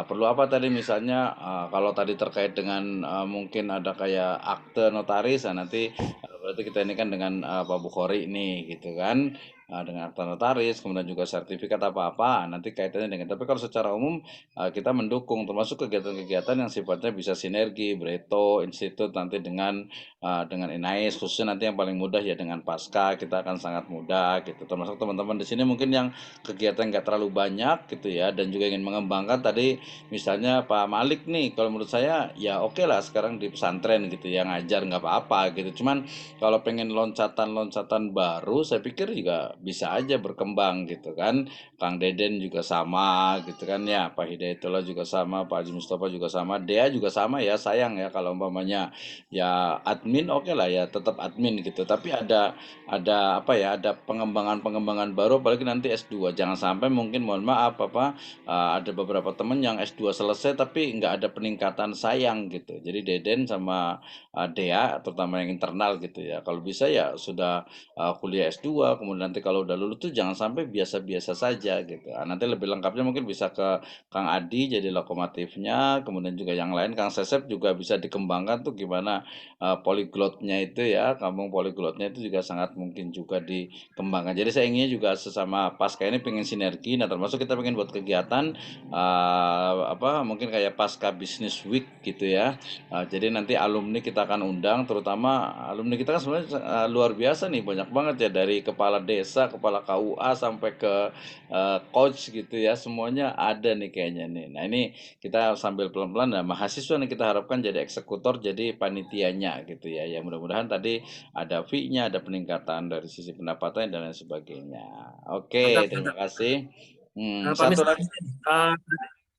Perlu apa tadi misalnya kalau tadi terkait dengan mungkin ada kayak akte notaris, nah nanti berarti kita ini kan dengan Pak Bukhari ini gitu kan. Dengan akta notaris, kemudian juga sertifikat apa-apa, nanti kaitannya dengan. Tapi kalau secara umum kita mendukung, termasuk kegiatan-kegiatan yang sifatnya bisa sinergi, Breto, Institut nanti dengan INAIS, khususnya nanti yang paling mudah ya dengan Pasca, kita akan sangat mudah gitu. Termasuk teman-teman di sini mungkin yang kegiatan nggak terlalu banyak gitu ya, dan juga ingin mengembangkan tadi, misalnya Pak Malik nih, kalau menurut saya ya oke lah sekarang di pesantren gitu ya ngajar nggak apa-apa gitu. Cuman kalau pengen loncatan-loncatan baru, saya pikir juga bisa aja berkembang gitu kan. Kang Deden juga sama gitu kan ya, Pak Hidayatullah juga sama, Pak Haji Mustafa juga sama, Dea juga sama ya. Sayang ya kalau umpamanya ya admin oke lah ya tetap admin gitu. Tapi ada apa ya, ada pengembangan baru apalagi nanti S2. Jangan sampai mungkin mohon maaf ada beberapa teman yang S2 selesai tapi nggak ada peningkatan, sayang gitu. Jadi Deden sama Dea terutama yang internal gitu ya. Kalau bisa ya sudah kuliah S2, kemudian nanti kalau udah lulus tuh jangan sampai biasa-biasa saja gitu. Nanti lebih lengkapnya mungkin bisa ke Kang Adi jadi lokomotifnya, kemudian juga yang lain Kang Sesep juga bisa dikembangkan tuh gimana poliglotnya itu ya, kampung poliglotnya itu juga sangat mungkin juga dikembangkan. Jadi saya inginnya juga sesama Pasca ini pengen sinergi, nah termasuk kita pengen buat kegiatan mungkin kayak Pasca Business Week gitu ya. Jadi nanti alumni kita akan undang, terutama alumni kita kan sebenarnya luar biasa nih, banyak banget ya dari kepala desa, kepala KUA sampai ke coach gitu ya, semuanya ada nih kayaknya nih. Nah ini kita sambil pelan-pelan, nah mahasiswa nih kita harapkan jadi eksekutor, jadi panitianya gitu ya. Ya mudah-mudahan tadi ada fee-nya, ada peningkatan dari sisi pendapatan dan lain sebagainya. Oke, terima kasih. Satu lagi.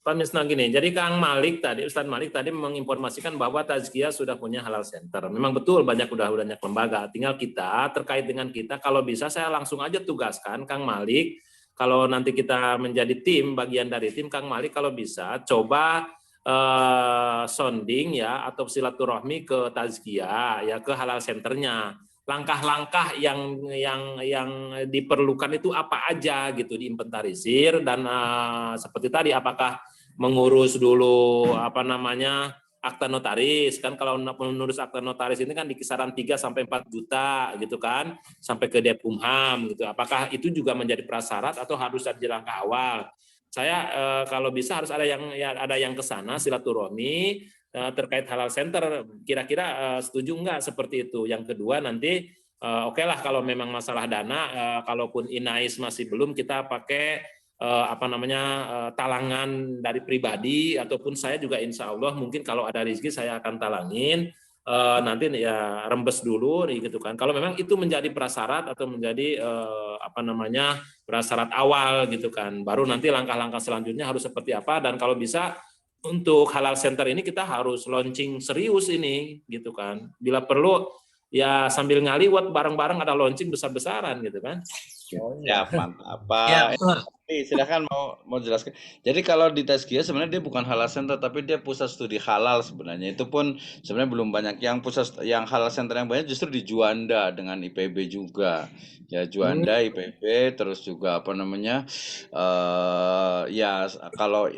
Pak Misna gini, jadi Kang Malik tadi, Ustadz Malik tadi menginformasikan bahwa Tazkiyah sudah punya halal center. Memang betul banyak banyak lembaga. Tinggal kita terkait dengan kita, kalau bisa saya langsung aja tugaskan Kang Malik. Kalau nanti kita menjadi tim, bagian dari tim Kang Malik, kalau bisa coba sounding ya atau silaturahmi ke Tazkiyah ya, ke halal centernya. Langkah-langkah yang diperlukan itu apa aja gitu, diinventarisir, dan seperti tadi apakah mengurus dulu akta notaris kan. Kalau mengurus akta notaris ini kan di kisaran 3 sampai 4 juta gitu kan, sampai ke Depkumham gitu. Apakah itu juga menjadi prasyarat atau harus di langkah awal? Saya kalau bisa harus ada yang ke sana silaturahmi terkait halal center. Kira-kira setuju enggak seperti itu? Yang kedua nanti oke lah kalau memang masalah dana, kalaupun Inais masih belum, kita pakai talangan dari pribadi, ataupun saya juga insya Allah mungkin kalau ada rezeki saya akan talangin, nanti ya rembes dulu gitu kan. Kalau memang itu menjadi prasyarat atau menjadi prasyarat awal gitu kan, baru nanti langkah-langkah selanjutnya harus seperti apa. Dan kalau bisa untuk halal center ini kita harus launching serius ini gitu kan. Bila perlu ya sambil ngaliwat bareng-bareng ada launching besar-besaran gitu kan. Ya, mantap. Ya, Pak betul. silakan mau jelaskan. Jadi kalau di Tazkiyah sebenarnya dia bukan halal center, tapi dia pusat studi halal sebenarnya. Itu pun sebenarnya belum banyak. Yang halal center yang banyak justru di Juanda dengan IPB juga. Ya Juanda, IPB, terus juga ya kalau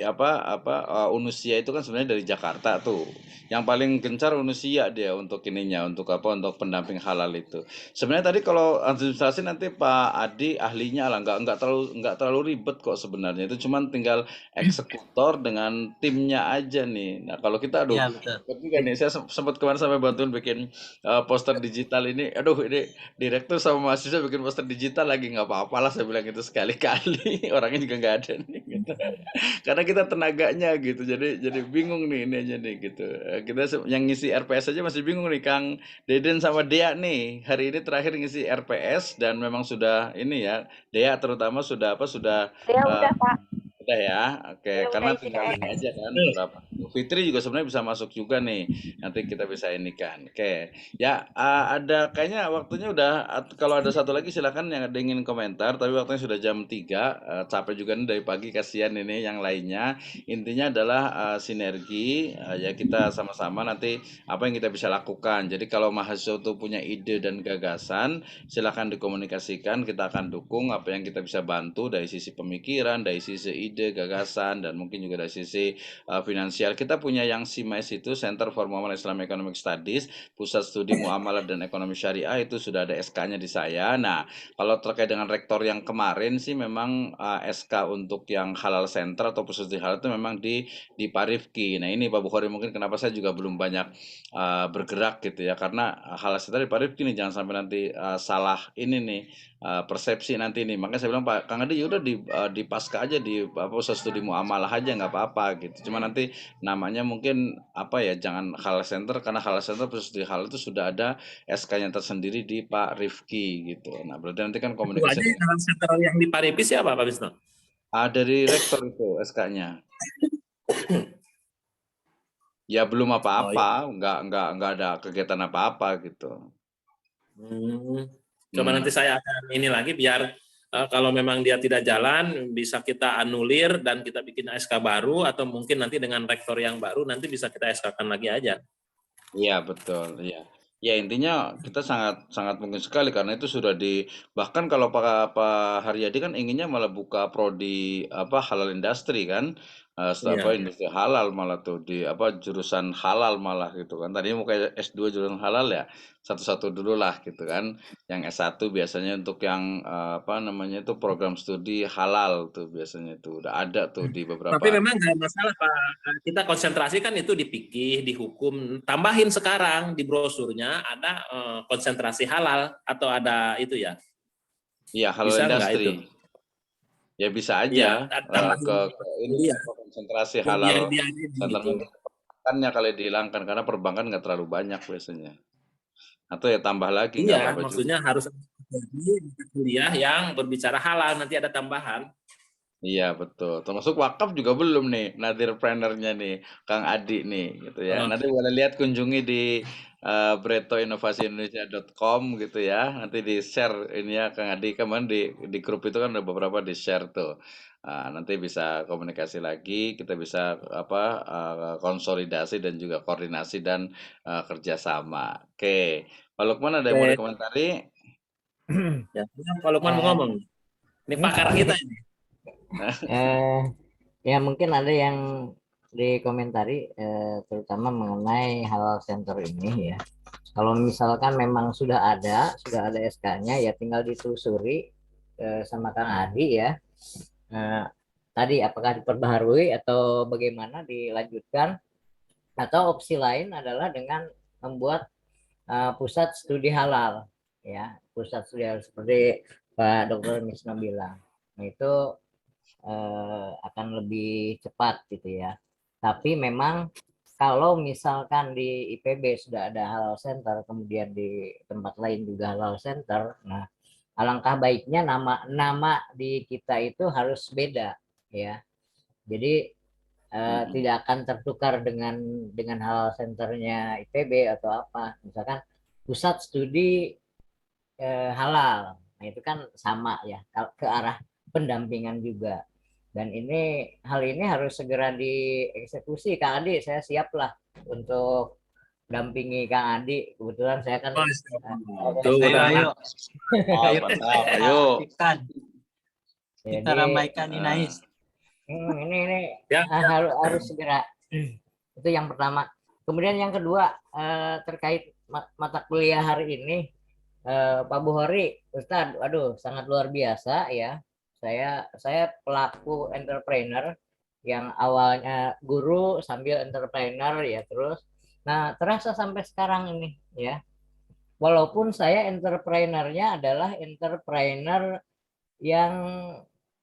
Unusia itu kan sebenarnya dari Jakarta tuh. Yang paling gencar Unusia dia untuk untuk pendamping halal itu. Sebenarnya tadi kalau administrasi nanti Pak Adi ahlinya lah, nggak terlalu ribet kok sebenarnya. Itu cuman tinggal eksekutor dengan timnya aja nih. Nah kalau kita Ya, betul. ribet juga nih. Saya sempat kemarin sampai bantuin bikin poster digital ini. Aduh ini direktur sama mahasiswa bikin poster digital lagi, nggak apa-apa lah saya bilang itu sekali-kali. Orangnya juga nggak ada nih. Gitu. Karena kita tenaganya gitu. Jadi bingung nih ini aja nih gitu. Kita yang ngisi RPS aja masih bingung nih Kang Deden sama Dea nih. Hari ini terakhir ngisi RPS dan memang sudah ini ya. Dea terutama sudah Ya udah Pak, udah ya. Oke, ya udah karena isi tinggal ini RPS. aja kan berapa. Fitri juga sebenarnya bisa masuk juga nih. Nanti kita bisa ini kan. Oke. Ya, ada kayaknya waktunya udah kalau ada satu lagi silakan yang ada ingin komentar, tapi waktunya sudah jam 3. Capek juga nih dari pagi, kasihan ini yang lainnya. Intinya adalah sinergi, ya kita sama-sama nanti apa yang kita bisa lakukan. Jadi kalau mahasiswa itu punya ide dan gagasan, silakan dikomunikasikan, kita akan dukung apa yang kita bisa bantu dari sisi pemikiran, dari sisi ide, gagasan, dan mungkin juga dari sisi finansial. Kita punya yang CIMAS itu, Center for Muamalah Islam Economic Studies, Pusat Studi Muamalah dan Ekonomi Syariah, itu sudah ada SK-nya di saya. Nah, kalau terkait dengan rektor yang kemarin sih memang SK untuk yang halal center atau pusat studi halal itu memang di Pak Rifki. Nah ini Pak Bukhari mungkin kenapa saya juga belum banyak bergerak gitu ya, karena halal center di Pak Rifki nih, jangan sampai nanti salah ini nih persepsi nanti nih. Makanya saya bilang Pak Kang Adi udah di pasca aja di pusat studi muamalah aja nggak apa-apa gitu. Cuma nanti namanya mungkin jangan halal center, karena halal center pusat studi halal itu sudah ada SK-nya tersendiri di Pak Rifki gitu. Nah berarti nanti kan Itu aja komunikasi halal center yang di Paripi siapa Pak Wisnu? dari rektor itu SK-nya. Ya belum apa-apa, nggak ada kegiatan apa-apa gitu. Coba nanti saya akan ini lagi biar kalau memang dia tidak jalan bisa kita anulir dan kita bikin SK baru, atau mungkin nanti dengan rektor yang baru nanti bisa kita SK-kan lagi aja. Iya betul, iya. Ya intinya kita sangat sangat mungkin sekali karena itu sudah bahkan kalau Pak Haryadi kan inginnya malah buka prodi halal industri kan, Iya. industri halal malah tuh di jurusan halal malah gitu kan. Tadinya mau kayak S2 jurusan halal ya, satu-satu dulu lah gitu kan. Yang S1 biasanya untuk yang itu program studi halal tuh biasanya tuh udah ada tuh di Tapi beberapa. memang nggak masalah Pak, kita konsentrasikan itu di fikih, di hukum. Tambahin sekarang di brosurnya ada konsentrasi halal atau ada itu ya? Iya halal Bisa nggak itu? industri. Ya bisa Iya, aja tambahin ini iya. konsentrasi Biar halal dia center gitu. perbankannya kali dihilangkan karena perbankan nggak terlalu banyak biasanya. Atau ya tambah lagi nggak Iya, apa-apa juga. maksudnya harus jadi kuliah yang berbicara halal, nanti ada tambahan. Iya betul. Termasuk wakaf juga belum nih nadirpreneurnya nih Kang Adi nih gitu ya. Nanti boleh lihat kunjungi di bretoinovasiindonesia.com gitu ya. Nanti di share ini ya Kang Adi, kemarin di grup itu kan ada beberapa di share tuh. Nanti bisa komunikasi lagi, kita bisa konsolidasi dan juga koordinasi dan kerjasama. Oke, Pak Lukman ada yang mau dikomentari? Ya, Pak Lukman mau ngomong. Ini pakar kita ini. Ya mungkin ada yang dikomentari terutama mengenai halal center ini ya. Kalau misalkan memang sudah ada SK-nya ya tinggal ditelusuri sama Kang Adi ya. Tadi apakah diperbaharui atau bagaimana dilanjutkan, atau opsi lain adalah dengan membuat pusat studi halal ya, pusat studi halal seperti Pak Dr. Misna bilang. Nah, itu akan lebih cepat gitu ya. Tapi memang kalau misalkan di IPB sudah ada halal center, kemudian di tempat lain juga halal center, nah alangkah baiknya nama di kita itu harus beda ya. Jadi tidak akan tertukar dengan halal centernya IPB atau apa. Misalkan pusat studi halal, nah itu kan sama ya ke arah pendampingan juga. Dan hal ini harus segera dieksekusi. Kang Adi, saya siap lah untuk dampingi Kang Adi. Kebetulan saya kan Tuh, Ayo, ayo. Mantap, ayo. Kita ramaikan Inais. Ini Ya. harus segera. Itu yang pertama. Kemudian yang kedua terkait mata kuliah hari ini, Pak Bukhari, Ustadz, aduh sangat luar biasa ya. Saya pelaku entrepreneur yang awalnya guru sambil entrepreneur ya terus. Nah, terasa sampai sekarang ini ya. Walaupun saya entrepreneurnya adalah entrepreneur yang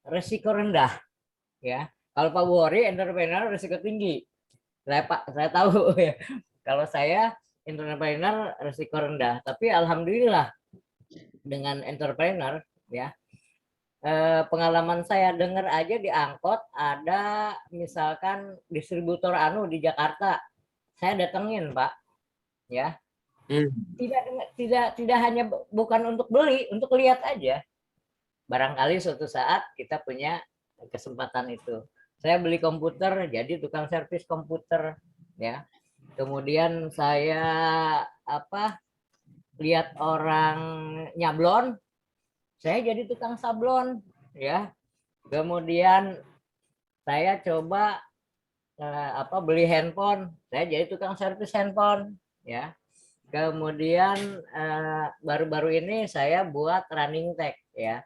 resiko rendah ya. Kalau Pak Bukhari entrepreneur resiko tinggi. Saya tahu ya. Kalau saya entrepreneur resiko rendah, tapi alhamdulillah dengan entrepreneur ya, pengalaman saya dengar aja di angkot ada misalkan distributor anu di Jakarta, saya datengin Pak ya. Tidak hanya bukan untuk beli, untuk lihat aja. Barangkali suatu saat kita punya kesempatan itu. Saya beli komputer, jadi tukang servis komputer ya. Kemudian saya lihat orang nyablon, saya jadi tukang sablon ya. Kemudian saya coba beli handphone, saya jadi tukang servis handphone ya. Kemudian baru-baru ini saya buat running tag ya.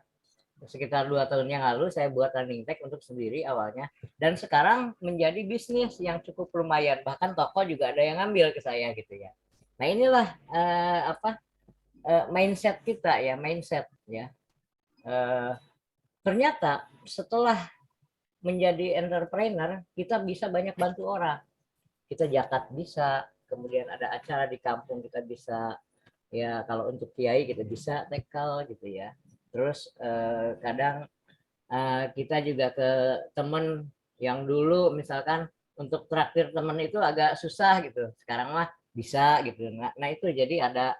Sekitar 2 tahun yang lalu saya buat running tag untuk sendiri awalnya, dan sekarang menjadi bisnis yang cukup lumayan, bahkan toko juga ada yang ngambil ke saya gitu ya. Nah inilah mindset kita ya, ternyata setelah menjadi entrepreneur kita bisa banyak bantu orang, kita zakat bisa, kemudian ada acara di kampung kita bisa ya, kalau untuk kiai kita bisa tekal gitu ya. Terus kadang kita juga ke temen yang dulu misalkan untuk traktir temen itu agak susah gitu, sekarang mah bisa gitu. Nah itu jadi ada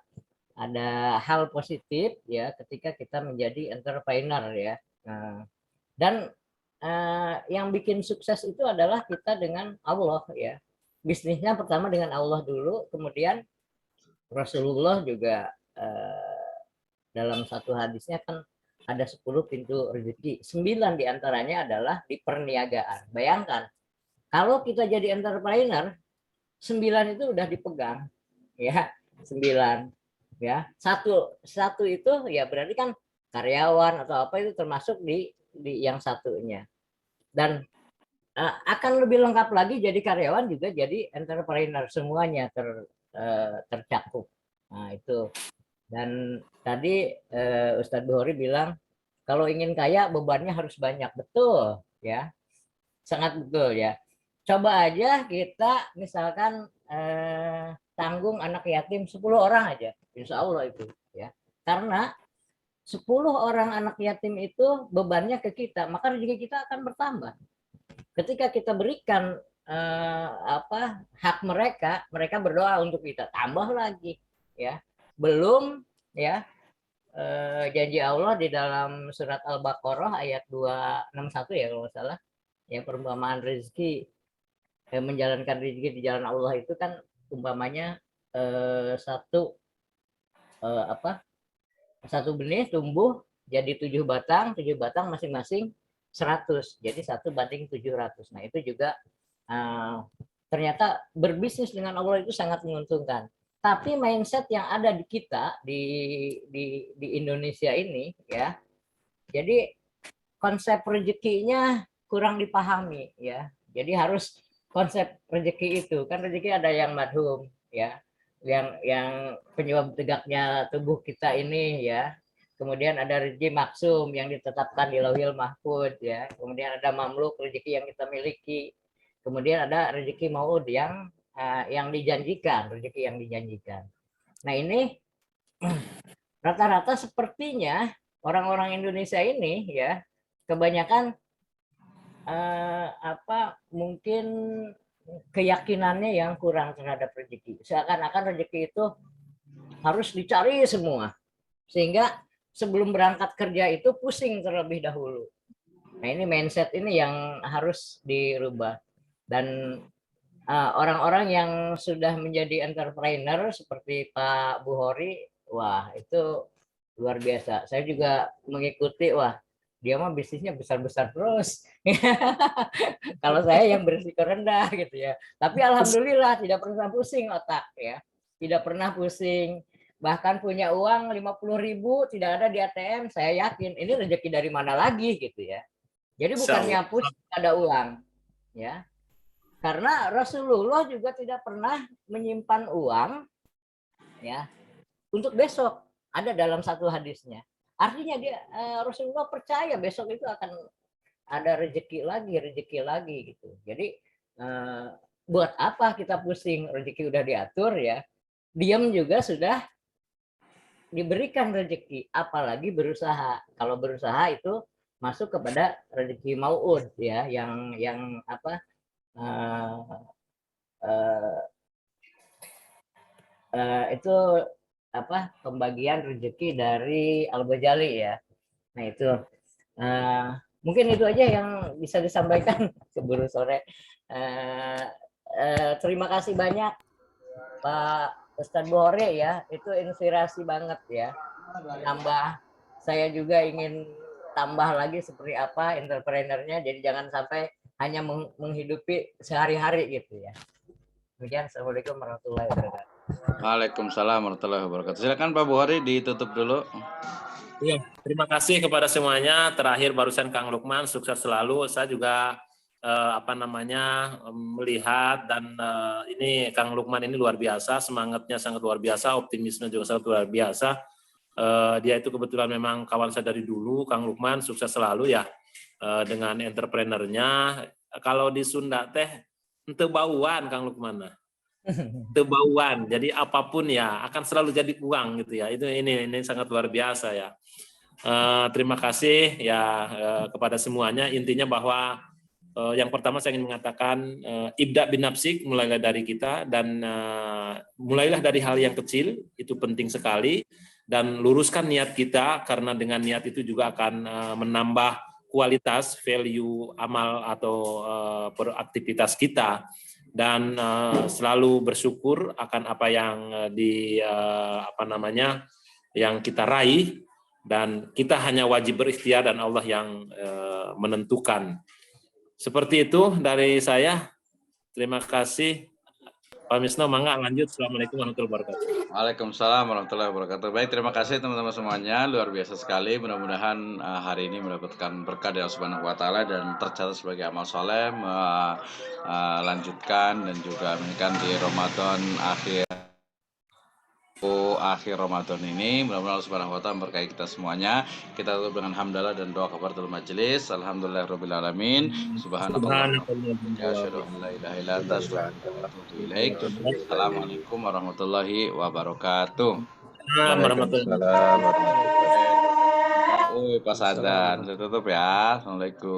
hal positif ya ketika kita menjadi entrepreneur ya. Dan yang bikin sukses itu adalah kita dengan Allah ya. Bisnisnya pertama dengan Allah dulu, kemudian Rasulullah juga dalam satu hadisnya kan ada 10 pintu rezeki, 9 diantaranya adalah di perniagaan. Bayangkan kalau kita jadi entrepreneur, 9 itu udah dipegang ya, 9 ya. Satu itu ya berarti kan karyawan atau apa itu termasuk di yang satunya. Dan akan lebih lengkap lagi jadi karyawan juga jadi entrepreneur, semuanya tercakup. Nah itu. Dan tadi Ustadz Bukhari bilang kalau ingin kaya bebannya harus banyak. Betul ya, sangat betul ya. Coba aja kita misalkan tanggung anak yatim 10 orang aja, insya Allah itu ya. Karena 10 orang anak yatim itu bebannya ke kita, maka rezeki kita akan bertambah. Ketika kita berikan hak mereka, mereka berdoa untuk kita, tambah lagi ya. Belum ya janji Allah di dalam surat Al-Baqarah ayat 261 ya kalau nggak salah ya, perumpamaan rezeki, menjalankan rezeki di jalan Allah itu kan umpamanya satu benih tumbuh jadi 7 batang masing-masing 100, jadi 1:700. Nah itu juga ternyata berbisnis dengan Allah itu sangat menguntungkan. Tapi mindset yang ada di kita di Indonesia ini ya, jadi konsep rezekinya kurang dipahami ya. Jadi harus konsep rezeki itu kan, rezeki ada yang madhum ya, yang penyebab tegaknya tubuh kita ini ya. Kemudian ada rezeki maksum yang ditetapkan di Lauhil Mahfuz ya. Kemudian ada mamluk, rezeki yang kita miliki. Kemudian ada rezeki maud yang dijanjikan, rezeki yang dijanjikan. Nah, ini rata-rata sepertinya orang-orang Indonesia ini ya kebanyakan mungkin keyakinannya yang kurang terhadap rezeki. Seakan-akan rezeki itu harus dicari semua. Sehingga sebelum berangkat kerja itu pusing terlebih dahulu. Nah, ini mindset ini yang harus dirubah. Dan orang-orang yang sudah menjadi entrepreneur seperti Pak Buhori, wah itu luar biasa. Saya juga mengikuti, wah dia mah bisnisnya besar-besar terus. Kalau saya yang berisiko rendah gitu ya. Tapi alhamdulillah tidak pernah pusing otak ya. Tidak pernah pusing. Bahkan punya uang 50.000 tidak ada di ATM, saya yakin ini rezeki dari mana lagi gitu ya. Jadi bukannya pusing ada uang ya. Karena Rasulullah juga tidak pernah menyimpan uang ya untuk besok. Ada dalam satu hadisnya. Artinya Rasulullah percaya besok itu akan ada rezeki lagi gitu. Jadi buat apa kita pusing, rezeki udah diatur ya. Diam juga sudah diberikan rezeki, apalagi berusaha. Kalau berusaha itu masuk kepada rezeki mau'ud ya, yang itu pembagian rezeki dari Al-Ghazali ya. Nah itu mungkin itu aja yang bisa disampaikan keburu sore. Terima kasih banyak Pak Ustadz Buhori ya, itu inspirasi banget ya. Tambah saya juga ingin tambah lagi seperti apa entrepreneurnya, jadi jangan sampai hanya menghidupi sehari-hari gitu ya. Demikian, Assalamualaikum warahmatullahi wabarakatuh. Waalaikumsalam warahmatullahi wabarakatuh. Silakan Pak Buhori ditutup dulu. Iya, terima kasih kepada semuanya. Terakhir barusan Kang Lukman, sukses selalu. Saya juga melihat dan ini Kang Lukman ini luar biasa, semangatnya sangat luar biasa, optimisme juga sangat luar biasa. Dia itu kebetulan memang kawan saya dari dulu. Kang Lukman sukses selalu ya dengan entrepreneurnya. Kalau di Sunda teh ente bauan Kang Lukman. Tebauan, jadi apapun ya akan selalu jadi uang gitu ya. Itu ini sangat luar biasa ya. Terima kasih ya kepada semuanya. Intinya bahwa yang pertama saya ingin mengatakan ibda bin nafsik, mulailah dari kita dan mulailah dari hal yang kecil, itu penting sekali, dan luruskan niat kita karena dengan niat itu juga akan menambah kualitas value amal atau beraktivitas kita. Dan selalu bersyukur akan apa yang yang kita raih, dan kita hanya wajib berikhtiar dan Allah yang menentukan. Seperti itu dari saya. Terima kasih. Pak Misno, mangga lanjut. Assalamualaikum warahmatullahi wabarakatuh. Waalaikumsalam warahmatullahi wabarakatuh. Baik, terima kasih teman-teman semuanya. Luar biasa sekali. Mudah-mudahan hari ini mendapatkan berkah dari Allah Subhanahu wa taala dan tercatat sebagai amal soleh, lanjutkan dan juga meningkatkan di Ramadan akhir Ramadan ini. Mudah-mudahan Allah Subhanahu wa taala memberkahi kita semuanya. Kita tutup dengan hamdalah dan doa kafaratul majelis. Alhamdulillahirabbil alamin. Subhanallah. Assalamualaikum warahmatullahi wabarakatuh. Waalaikumsalam warahmatullahi wabarakatuh. Pas adzan, saya tutup ya. Assalamualaikum.